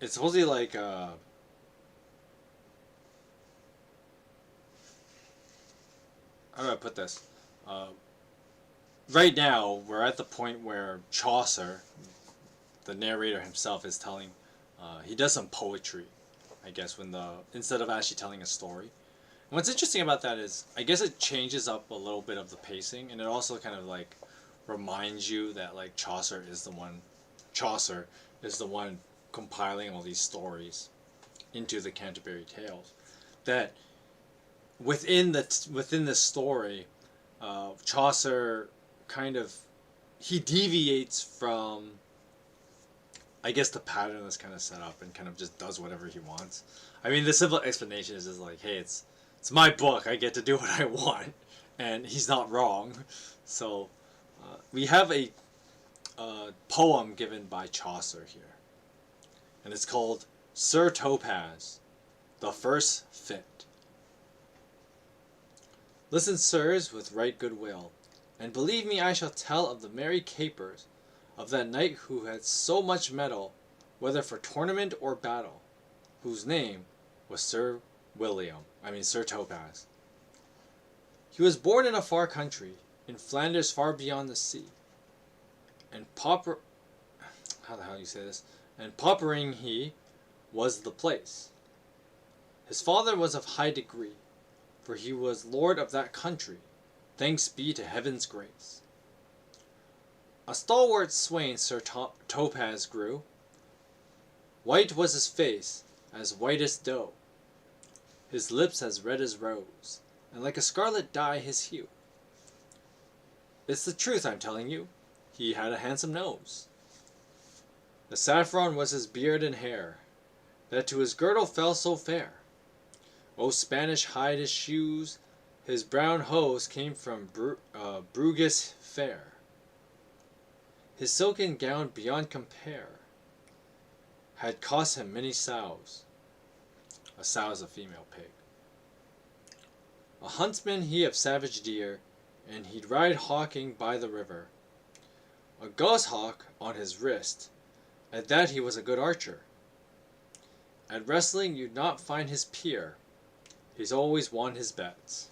it's supposed to be like, how do I put this? Right now, we're at the point where Chaucer, the narrator himself, is telling, he does some poetry, I guess, instead of actually telling a story. And what's interesting about that is, I guess it changes up a little bit of the pacing, and it also kind of like reminds you that like Chaucer is the one compiling all these stories into the Canterbury Tales. That within the story, Chaucer kind of he deviates from, I guess, the pattern that's kind of set up and kind of just does whatever he wants. I mean, the simple explanation is just like, hey, it's my book. I get to do what I want, and he's not wrong. So we have a poem given by Chaucer here, and it's called Sir Topaz, the First Fit. Listen, sirs, with right good will, and believe me I shall tell of the merry capers of that knight who had so much mettle, whether for tournament or battle, whose name was Sir Topaz. He was born in a far country, in Flanders far beyond the sea, and Poppering he was the place. His father was of high degree, for he was lord of that country, thanks be to heaven's grace. A stalwart swain Sir Topaz grew, white was his face, as white as dough, his lips as red as rose, and like a scarlet dye his hue. It's the truth I'm telling you, he had a handsome nose. The saffron was his beard and hair, that to his girdle fell so fair. O Spanish hide his shoes, his brown hose came from Bruges fair. His silken gown beyond compare had cost him many sows. A sow is a female pig. A huntsman he of savage deer, and he'd ride hawking by the river. A goshawk on his wrist, at that he was a good archer. At wrestling you'd not find his peer, he's always won his bets.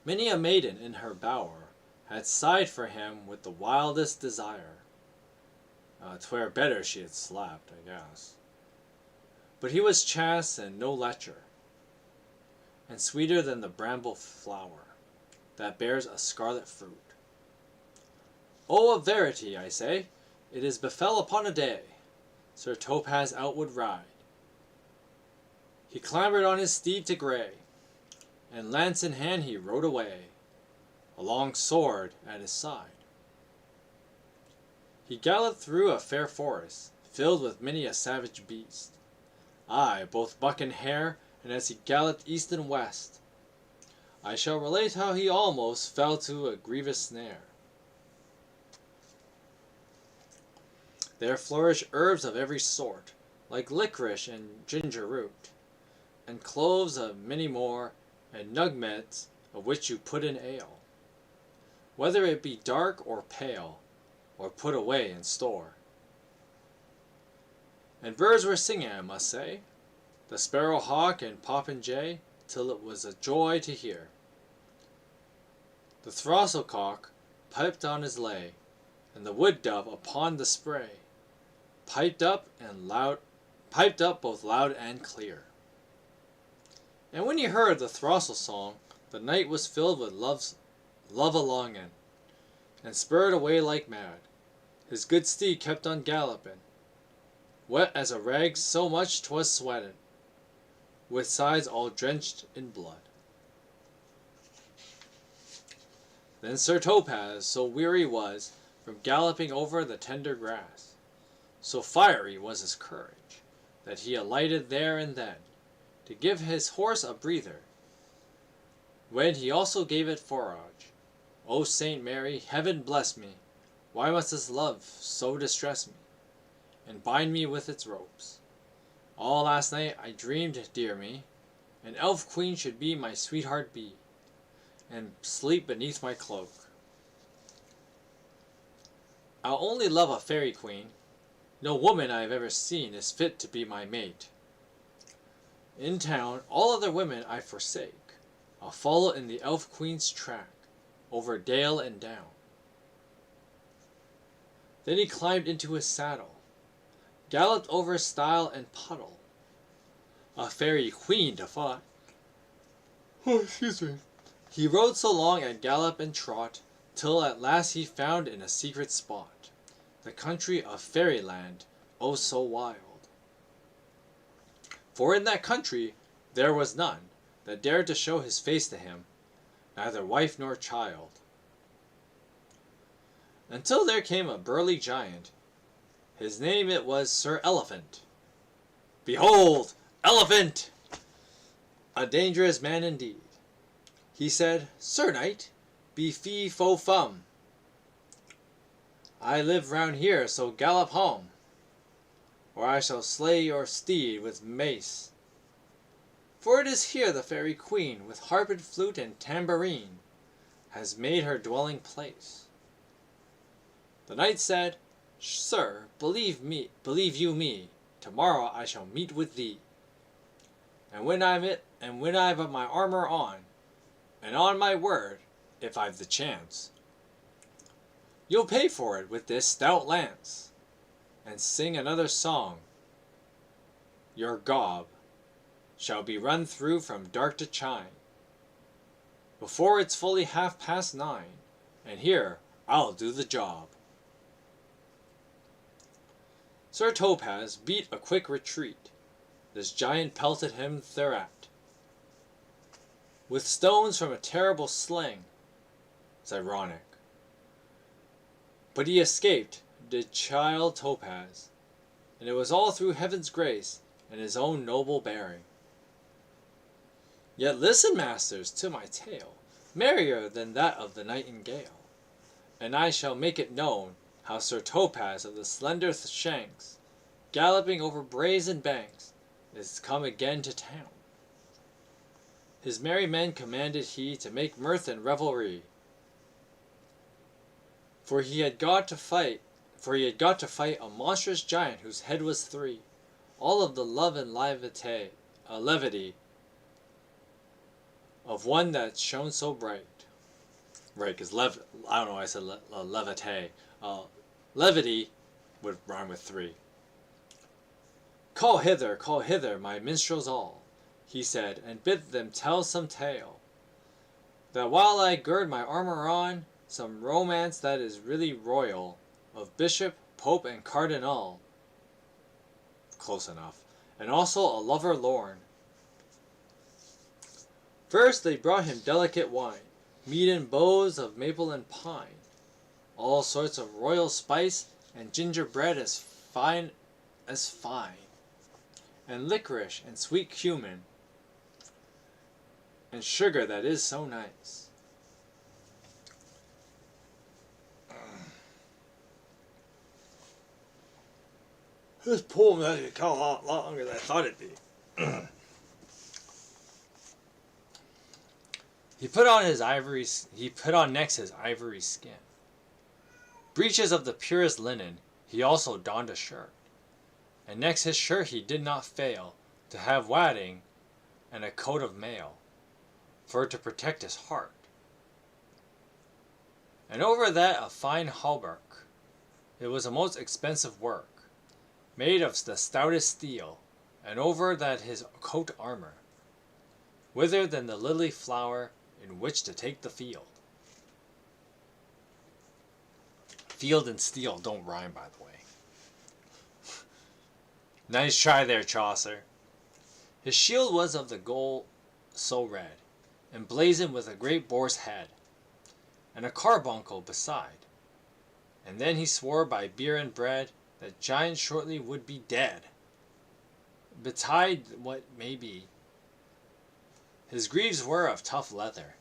Many a maiden in her bower had sighed for him with the wildest desire. 'Twere better she had slapped, I guess. But he was chaste and no lecher, and sweeter than the bramble flower that bears a scarlet fruit. Oh, of verity, I say, it is befell upon a day, Sir Topaz out would ride. He clambered on his steed to grey, and lance in hand he rode away, a long sword at his side. He galloped through a fair forest, filled with many a savage beast, aye, both buck and hare, and as he galloped east and west, I shall relate how he almost fell to a grievous snare. There flourish herbs of every sort, like licorice and ginger root, and cloves of many more, and nugmets of which you put in ale, whether it be dark or pale, or put away in store. And birds were singing, I must say, the sparrow hawk and popinjay, till it was a joy to hear. The throstle cock piped on his lay, and the wood dove upon the spray piped up both loud and clear. And when he heard the throstle song, the night was filled with love a longing, and spurred away like mad. His good steed kept on galloping, wet as a rag, so much 'twas sweated, with sides all drenched in blood. Then Sir Topaz so weary was from galloping over the tender grass, so fiery was his courage, that he alighted there and then, to give his horse a breather, when he also gave it forage. O Saint Mary, heaven bless me, why must this love so distress me? and bind me with its ropes. All last night I dreamed, dear me, an elf queen should be my sweetheart be, and sleep beneath my cloak. I'll only love a fairy queen. No woman I have ever seen is fit to be my mate. In town, all other women I forsake. I'll follow in the elf queen's track, over dale and down. Then he climbed into his saddle, galloped over stile and puddle. A fairy queen to find. Oh, excuse me. He rode so long at gallop and trot, till at last he found in a secret spot the country of fairyland, oh so wild. For in that country there was none that dared to show his face to him, neither wife nor child. Until there came a burly giant. His name it was Sir Elephant. Behold, Elephant! A dangerous man indeed. He said, Sir Knight, be fee fo fum. I live round here, so gallop home, or I shall slay your steed with mace. For it is here the fairy queen, with harp and flute and tambourine, has made her dwelling place. The knight said, Sir, believe you me, tomorrow I shall meet with thee. And when I've my armor on, and on my word, if I've the chance, you'll pay for it with this stout lance, and sing another song. Your gob shall be run through from dark to chine, before it's fully 9:30, and here I'll do the job. Sir Topaz beat a quick retreat. This giant pelted him thereat with stones from a terrible sling. It's ironic. But he escaped, did child Topaz, and it was all through heaven's grace and his own noble bearing. Yet listen, masters, to my tale, merrier than that of the nightingale, and I shall make it known how Sir Topaz of the slender shanks, galloping over brazen banks, is come again to town. His merry men commanded he to make mirth and revelry, for he had got to fight a monstrous giant whose head was 3, all of the love and levity of one that shone so bright. Right, because I don't know why I said levity. Levity would rhyme with 3. Call hither, my minstrels all, he said, and bid them tell some tale, that while I gird my armor on, some romance that is really royal, of bishop, pope, and cardinal. Close enough. And also a lover lorn. First they brought him delicate wine, mead and boughs of maple and pine, all sorts of royal spice, and gingerbread as fine, and licorice and sweet cumin, and sugar that is so nice. This poem has come a lot longer than I thought it'd be. He put on next his ivory skin. Breeches of the purest linen, he also donned a shirt. And next his shirt he did not fail to have wadding and a coat of mail, for to protect his heart. And over that a fine hauberk. It was a most expensive work, made of the stoutest steel, and over that his coat armor, wither than the lily flower in which to take the field. Field and steel don't rhyme, by the way. Nice try there, Chaucer. His shield was of the gold so red, emblazoned with a great boar's head, and a carbuncle beside. And then he swore by beer and bread that giant shortly would be dead. Betide what may be, his greaves were of tough leather.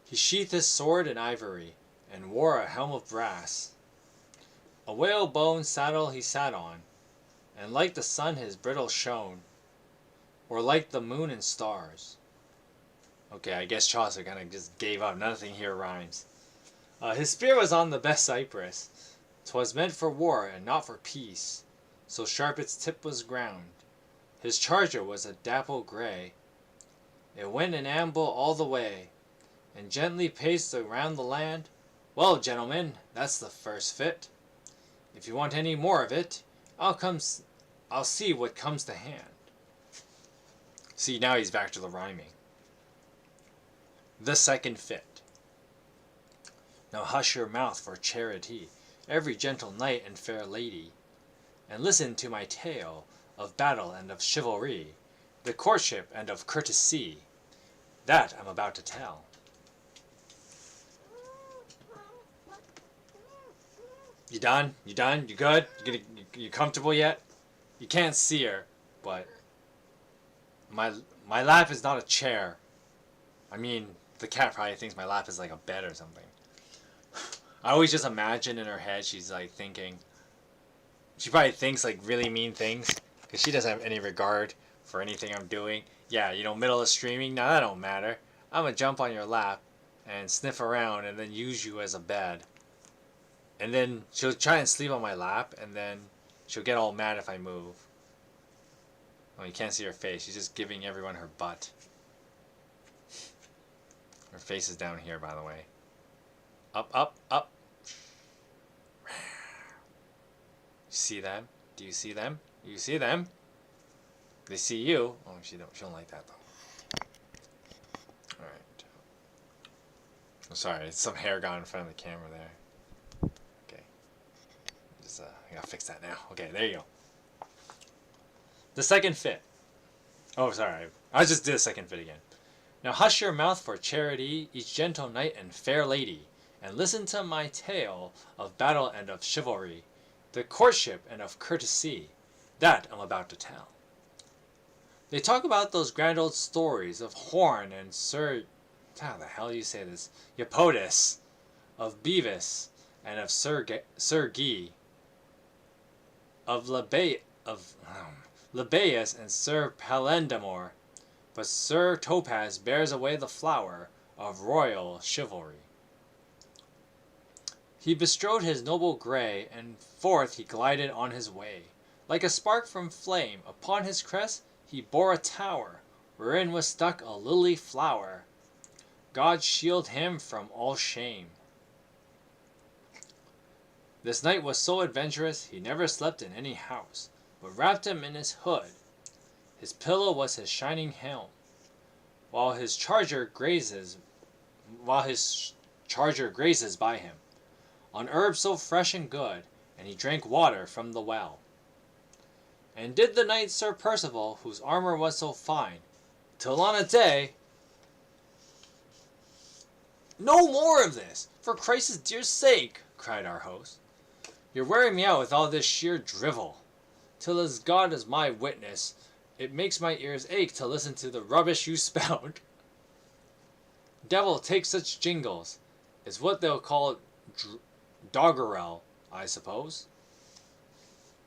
He sheathed his sword in ivory, and wore a helm of brass. A whalebone saddle he sat on, and like the sun his bridle shone, or like the moon and stars. Okay, I guess Chaucer kind of just gave up. Nothing here rhymes. His spear was on the best cypress. 'Twas meant for war and not for peace, so sharp its tip was ground. His charger was a dapple grey. It went in amble all the way, and gently paced around the land. Well, gentlemen, that's the first fit. If you want any more of it, I'll see what comes to hand. See, now he's back to the rhyming. The second fit. Now hush your mouth for charity, every gentle knight and fair lady, and listen to my tale of battle and of chivalry, the courtship and of courtesy, that I'm about to tell. You done? You done? You good? You comfortable yet? You can't see her, but my lap is not a chair. I mean, the cat probably thinks my lap is like a bed or something. I always just imagine in her head she's like thinking, she probably thinks like really mean things because she doesn't have any regard for anything I'm doing. Yeah, you know, middle of streaming, now that don't matter. I'm gonna jump on your lap and sniff around and then use you as a bed. And then she'll try and sleep on my lap and then she'll get all mad if I move. Oh, you can't see her face. She's just giving everyone her butt. Her face is down here, by the way. Up, up, up. See them? Do you see them? You see them? They see you. Oh, she don't like that though. Alright. I'm sorry, it's some hair got in front of the camera there. Okay. Just I gotta fix that now. Okay, there you go. The second fit. Oh, sorry. I just did the second fit again. Now hush your mouth for charity, each gentle knight and fair lady, and listen to my tale of battle and of chivalry, the courtship and of courtesy, that I'm about to tell. They talk about those grand old stories of Horn and how the hell do you say this? Iapetus, of Bevis, and of Sir Guy, of Libeius and Sir Palindamore, but Sir Topaz bears away the flower of royal chivalry. He bestrode his noble grey, and forth he glided on his way. Like a spark from flame, upon his crest he bore a tower, wherein was stuck a lily flower. God shield him from all shame. This knight was so adventurous, he never slept in any house, but wrapped him in his hood. His pillow was his shining helm, while his charger grazes by him, on herbs so fresh and good, and he drank water from the well. And did the knight Sir Percival, whose armour was so fine, till on a day... No more of this, for Christ's dear sake, cried our host. You're wearing me out with all this sheer drivel, till as God is my witness, it makes my ears ache to listen to the rubbish you spout. Devil take such jingles, is what they'll call doggerel, I suppose.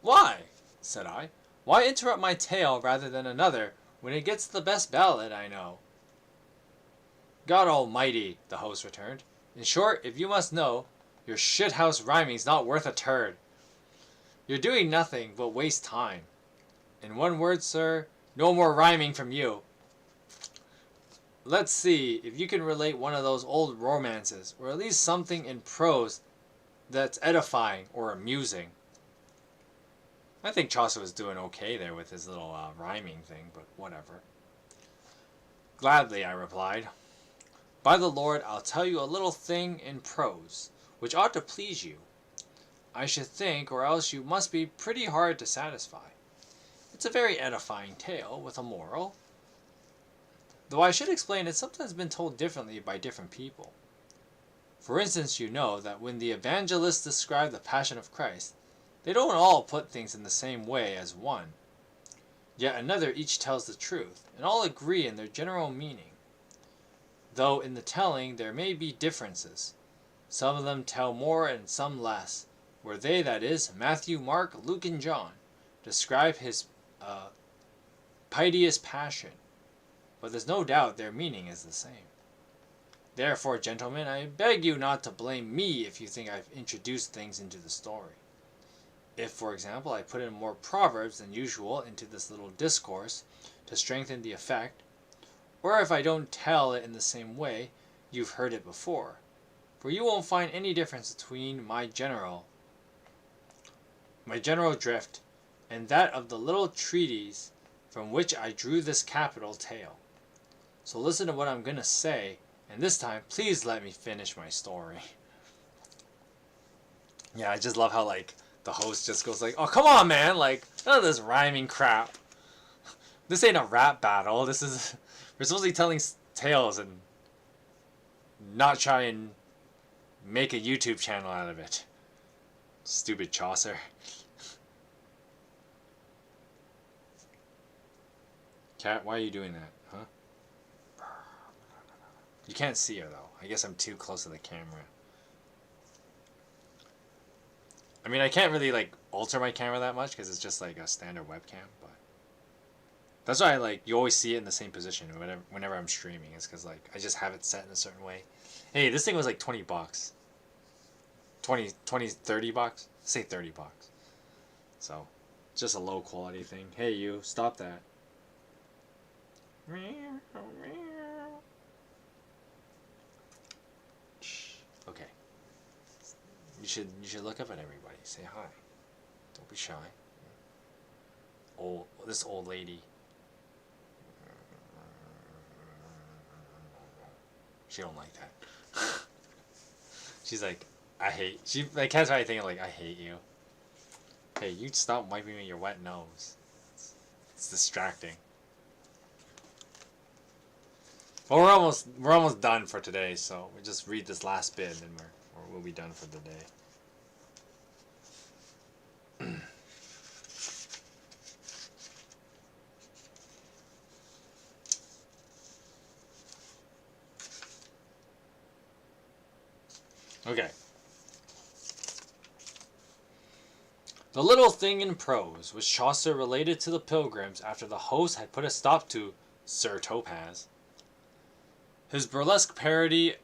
Why, said I, why interrupt my tale rather than another, when it gets the best ballad I know? God almighty, the host returned. In short, if you must know, your shithouse rhyming's not worth a turd. You're doing nothing but waste time. In one word, sir, no more rhyming from you. Let's see if you can relate one of those old romances, or at least something in prose that's edifying or amusing. I think Chaucer was doing okay there with his little rhyming thing, but whatever. Gladly, I replied. By the Lord, I'll tell you a little thing in prose, which ought to please you. I should think, or else you must be pretty hard to satisfy. It's a very edifying tale, with a moral. Though I should explain it's sometimes been told differently by different people. For instance, you know that when the evangelists describe the Passion of Christ, they don't all put things in the same way as one. Yet another each tells the truth, and all agree in their general meaning. Though in the telling there may be differences. Some of them tell more and some less, where they, that is, Matthew, Mark, Luke, and John, describe his piteous passion, but there's no doubt their meaning is the same. Therefore, gentlemen, I beg you not to blame me if you think I've introduced things into the story. If, for example, I put in more proverbs than usual into this little discourse to strengthen the effect, or if I don't tell it in the same way you've heard it before, for you won't find any difference between my general drift and that of the little treatise from which I drew this capital tale. So listen to what I'm going to say, and this time, please let me finish my story. Yeah, I just love how, like, the host just goes like, oh, come on, man, like, none of this rhyming crap. This ain't a rap battle. This is, we're supposed to be telling tales and not try and make a YouTube channel out of it. Stupid Chaucer. Cat, why are you doing that, huh? You can't see her, though. I guess I'm too close to the camera. I mean, I can't really, like, alter my camera that much because it's just, like, a standard webcam, but that's why, like, you always see it in the same position whenever I'm streaming. It's because, like, I just have it set in a certain way. Hey, this thing was, like, 20 bucks. 30 bucks? Say 30 bucks. So, just a low quality thing. Hey, you, stop that. Okay. You should look up at everybody. Say hi. Don't be shy. This old lady. She don't like that. She's like, I hate. She like Cat's probably thinking like, I hate you. Hey, you stop wiping me your wet nose. It's distracting. Well, we're almost done for today, so we just read this last bit and then we'll be done for the day. Okay. The little thing in prose, which Chaucer related to the pilgrims after the host had put a stop to Sir Topaz. His burlesque parody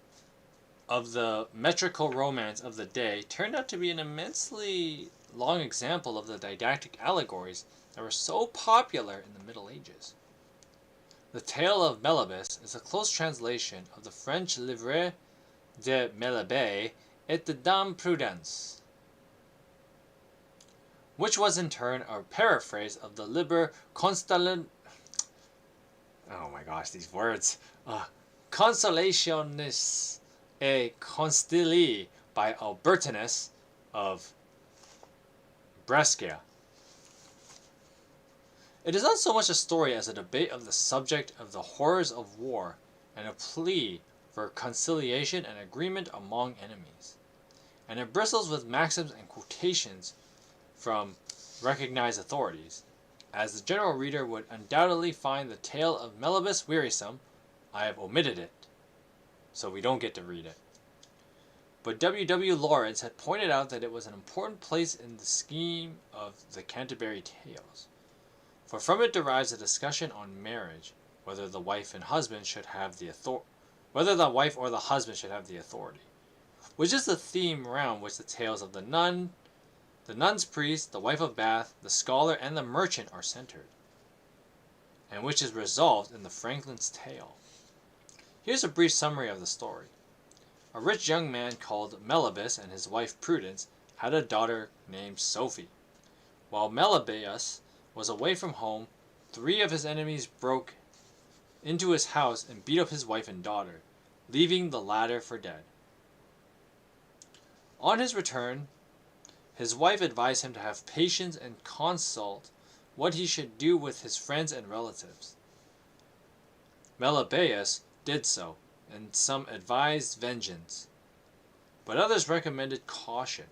of the metrical romance of the day turned out to be an immensely long example of the didactic allegories that were so popular in the Middle Ages. The Tale of Melibœus is a close translation of the French Livre de Melibœus et de Dame Prudence, which was in turn a paraphrase of the Liber Constellation. Oh my gosh, these words. Consolationis et Constili by Albertinus of Brescia. It is not so much a story as a debate of the subject of the horrors of war and a plea for conciliation and agreement among enemies. And it bristles with maxims and quotations from recognized authorities. As the general reader would undoubtedly find the tale of Melibœus wearisome, I have omitted it, so we don't get to read it. But W. Lawrence had pointed out that it was an important place in the scheme of the Canterbury Tales, for from it derives a discussion on marriage, whether the wife or the husband should have the authority, which is the theme around which the tales of the nun's priest, the wife of Bath, the scholar, and the merchant are centered, and which is resolved in the Franklin's Tale. Here's a brief summary of the story. A rich young man called Melibœus and his wife Prudence had a daughter named Sophie. While Melibœus was away from home, 3 of his enemies broke into his house and beat up his wife and daughter, leaving the latter for dead. On his return, his wife advised him to have patience and consult what he should do with his friends and relatives. Melibœus did so, and some advised vengeance, but others recommended caution.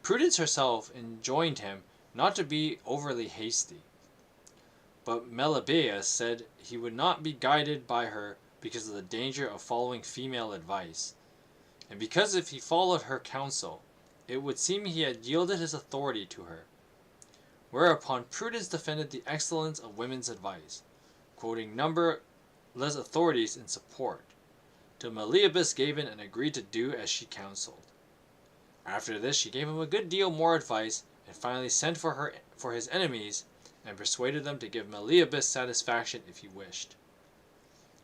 Prudence herself enjoined him not to be overly hasty, but Melibœus said he would not be guided by her because of the danger of following female advice, and because if he followed her counsel, it would seem he had yielded his authority to her. Whereupon Prudence defended the excellence of women's advice, quoting numberless authorities in support, till Meliadus gave in and agreed to do as she counseled. After this she gave him a good deal more advice, and finally sent for his enemies, and persuaded them to give Meliadus satisfaction if he wished.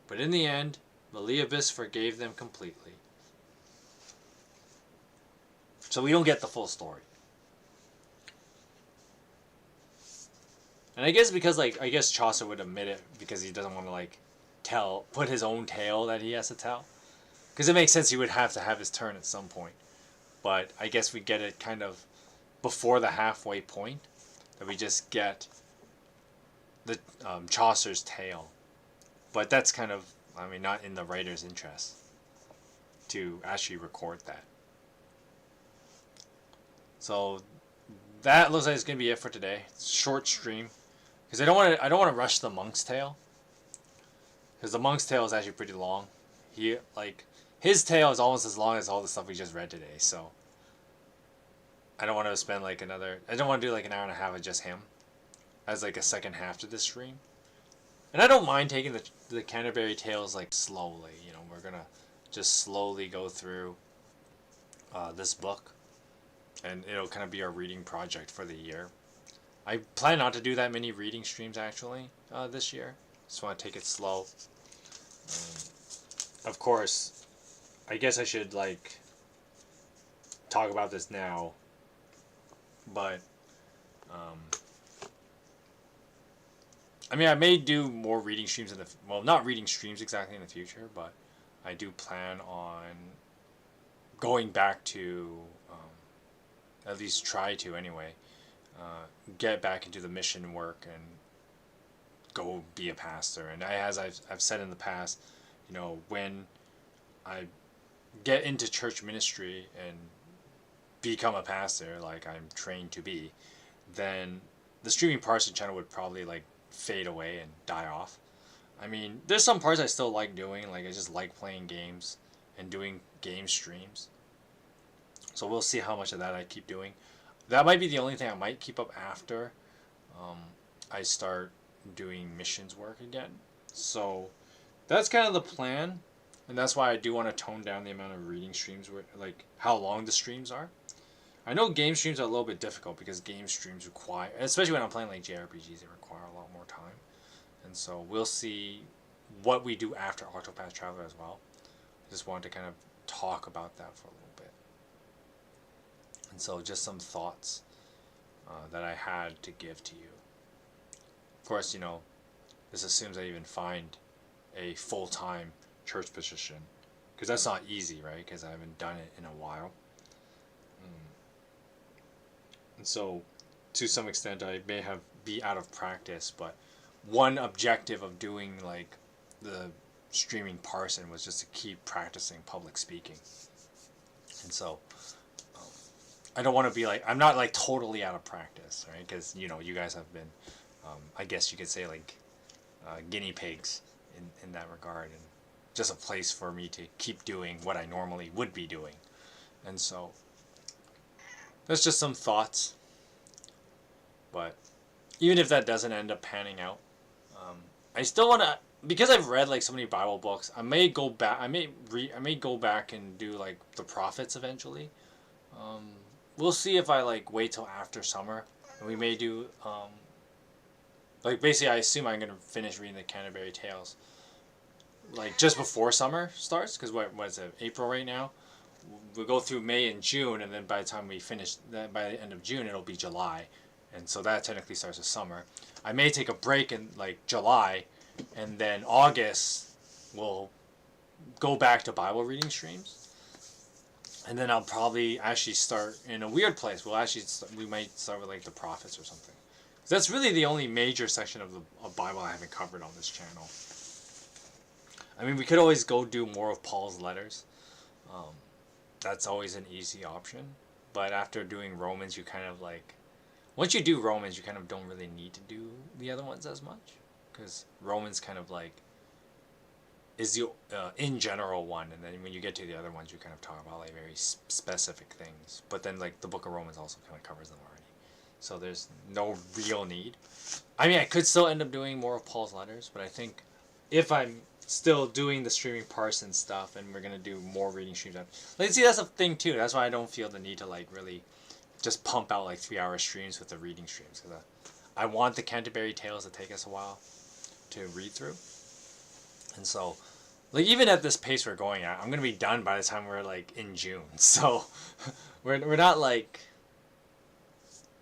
But in the end, Meliadus forgave them completely. So we don't get the full story. And I guess because, like, I guess Chaucer would admit it because he doesn't want to, like, put his own tale that he has to tell. Because it makes sense he would have to have his turn at some point. But I guess we get it kind of before the halfway point. That we just get the Chaucer's tale. But that's kind of, I mean, not in the writer's interest to actually record that. So that looks like it's gonna be it for today. It's a short stream because I don't want to rush the Monk's Tale, because the Monk's Tale is actually pretty long. His tale is almost as long as all the stuff we just read today. So I don't want to spend I don't want to do like an hour and a half of just him as like a second half to this stream. And I don't mind taking the Canterbury Tales like slowly. You know, we're gonna just slowly go through this book. And it'll kind of be our reading project for the year. I plan not to do that many reading streams actually this year. Just want to take it slow. Of course, I guess I should like talk about this now. But I mean, I may do more reading streams not reading streams exactly in the future, but I do plan on going back to. At least try to anyway, get back into the mission work and go be a pastor. And as I've said in the past, you know, when I get into church ministry and become a pastor, like I'm trained to be, then the Streaming Parson channel would probably like fade away and die off. I mean, there's some parts I still like doing, like I just like playing games and doing game streams. So we'll see how much of that I keep doing. That might be the only thing I might keep up after I start doing missions work again. So that's kind of the plan. And that's why I do want to tone down the amount of reading streams, like how long the streams are. I know game streams are a little bit difficult because game streams require, especially when I'm playing like JRPGs, they require a lot more time. And so we'll see what we do after Octopath Traveler as well. I just wanted to kind of talk about that for a little bit. And so just some thoughts that I had to give to you. Of course, you know, this assumes I even find a full-time church position, because that's not easy, right? Because I haven't done it in a while. And so to some extent I may be out of practice, but one objective of doing like the Streaming Parson was just to keep practicing public speaking. And so I don't want to be like, I'm not like totally out of practice, right? Because, you know, you guys have been, I guess you could say like guinea pigs in that regard, and just a place for me to keep doing what I normally would be doing. And so that's just some thoughts. But even if that doesn't end up panning out, I still want to, because I've read like so many Bible books, I may go back. I may go back and do like the prophets eventually. We'll see if I like wait till after summer, and we may do like basically I assume I'm gonna finish reading the Canterbury Tales like just before summer starts, because what is it, April right now? We'll go through May and June, and then by the time we finish, by the end of June it'll be July, and so that technically starts the summer. I may take a break in like July, and then August we'll go back to Bible reading streams. And then I'll probably actually start in a weird place. We might start with like the prophets or something. That's really the only major section of the Bible I haven't covered on this channel. I mean, we could always go do more of Paul's letters. That's always an easy option. But after doing Romans, you kind of like, once you do Romans, you kind of don't really need to do the other ones as much, because Romans kind of like, is the in general one, and then when you get to the other ones, you kind of talk about like very specific things. But then like the Book of Romans also kind of covers them already, so there's no real need. I mean, I could still end up doing more of Paul's letters, but I think if I'm still doing the Streaming Parson stuff, and we're gonna do more reading streams, like see that's a thing too. That's why I don't feel the need to like really just pump out like 3-hour streams with the reading streams, because I want the Canterbury Tales to take us a while to read through, and so. Like, even at this pace we're going at, I'm going to be done by the time we're, like, in June. So, we're not, like...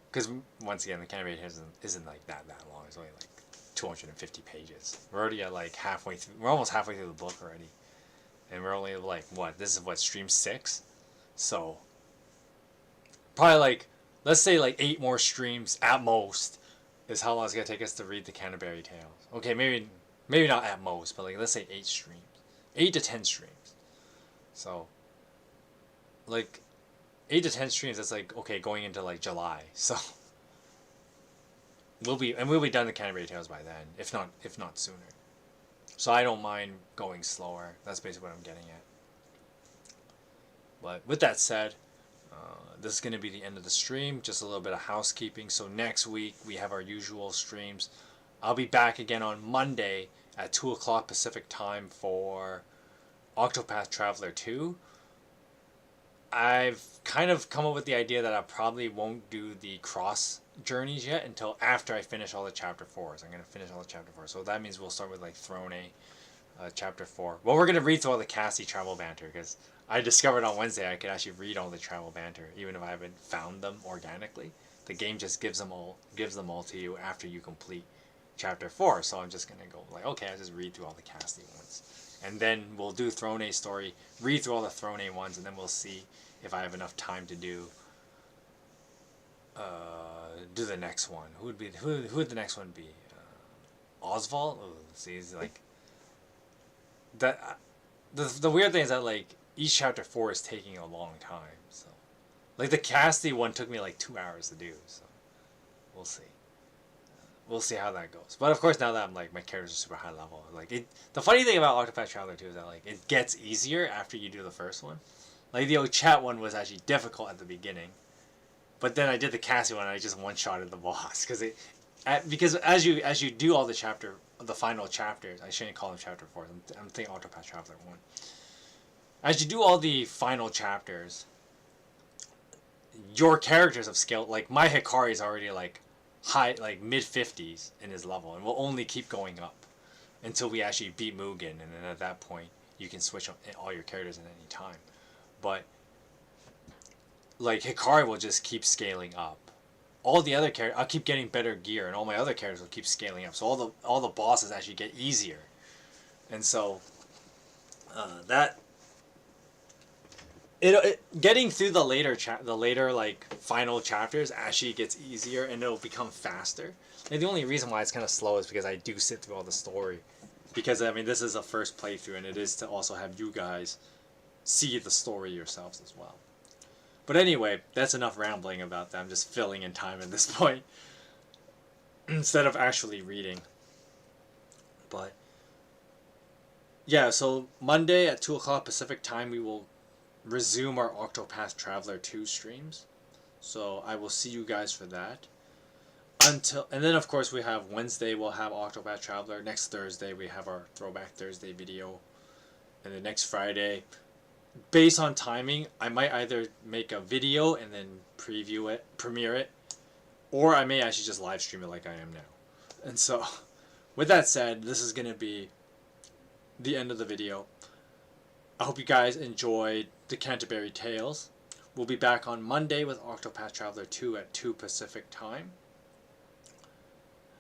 Because, once again, the Canterbury Tales isn't like, that long. It's only, like, 250 pages. We're already at, like, halfway through... We're almost halfway through the book already. And we're only, like, what? This is, what, stream 6? So, probably, like, let's say, like, 8 more streams at most is how long it's going to take us to read the Canterbury Tales. Okay, maybe not at most, but, like, let's say 8 streams. 8 to 10 streams. So, like, 8 to 10 streams, that's like, okay, going into like July. So, we'll be done the Canterbury Tales by then, if not sooner. So I don't mind going slower. That's basically what I'm getting at. But with that said, this is going to be the end of the stream. Just a little bit of housekeeping. So next week, we have our usual streams. I'll be back again on Monday at 2 o'clock Pacific time for Octopath Traveler 2. I've kind of come up with the idea that I probably won't do the cross journeys yet until after I finish all the chapter 4s. I'm going to finish all the chapter 4s. So that means we'll start with like Throne chapter 4. Well, we're going to read through all the Cassie travel banter, because I discovered on Wednesday I could actually read all the travel banter even if I haven't found them organically. The game just gives them all to you after you complete chapter 4, so I'm just gonna go like, okay, I just read through all the Cassie ones, and then we'll do Throne story, read through all the Throne ones, and then we'll see if I have enough time to do the next one. Who would the next one be? Oswald? Oh, see, he's like that. The weird thing is that like each chapter 4 is taking a long time, so like the Cassie one took me like 2 hours to do, so we'll see. We'll see how that goes. But of course, now that I'm like, my characters are super high level, like the funny thing about Octopath Traveler 2 is that like it gets easier after you do the first one. Like the chat one was actually difficult at the beginning, but then I did the Cassie one and I just one-shotted the boss because as you do all the final chapters, I shouldn't call them chapter 4. I'm thinking Octopath Traveler 1. As you do all the final chapters, your characters have scaled. Like my Hikari is already like high, like mid-50s in his level, and will only keep going up until we actually beat Mugen, and then at that point you can switch all your characters at any time. But like Hikari will just keep scaling up. All the other characters, I'll keep getting better gear, and all my other characters will keep scaling up. So all the bosses actually get easier, and so getting through the later like final chapters actually gets easier, and it'll become faster. And the only reason why it's kind of slow is because I do sit through all the story, because I mean this is a first playthrough, and it is to also have you guys see the story yourselves as well. But anyway, that's enough rambling about that. I'm just filling in time at this point instead of actually reading. But yeah, so Monday at 2 o'clock Pacific time we will resume our Octopath Traveler 2 streams. So I will see you guys for that. And then of course we have Wednesday, we'll have Octopath Traveler. Next Thursday we have our Throwback Thursday video. And then next Friday, based on timing, I might either make a video and then premiere it, or I may actually just live stream it like I am now. And so, with that said, this is going to be the end of the video. I hope you guys enjoyed the Canterbury Tales. We'll be back on Monday with Octopath Traveler 2 at 2 Pacific time.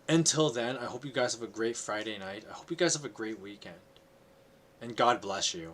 Until then, I hope you guys have a great Friday night. I hope you guys have a great weekend. And God bless you.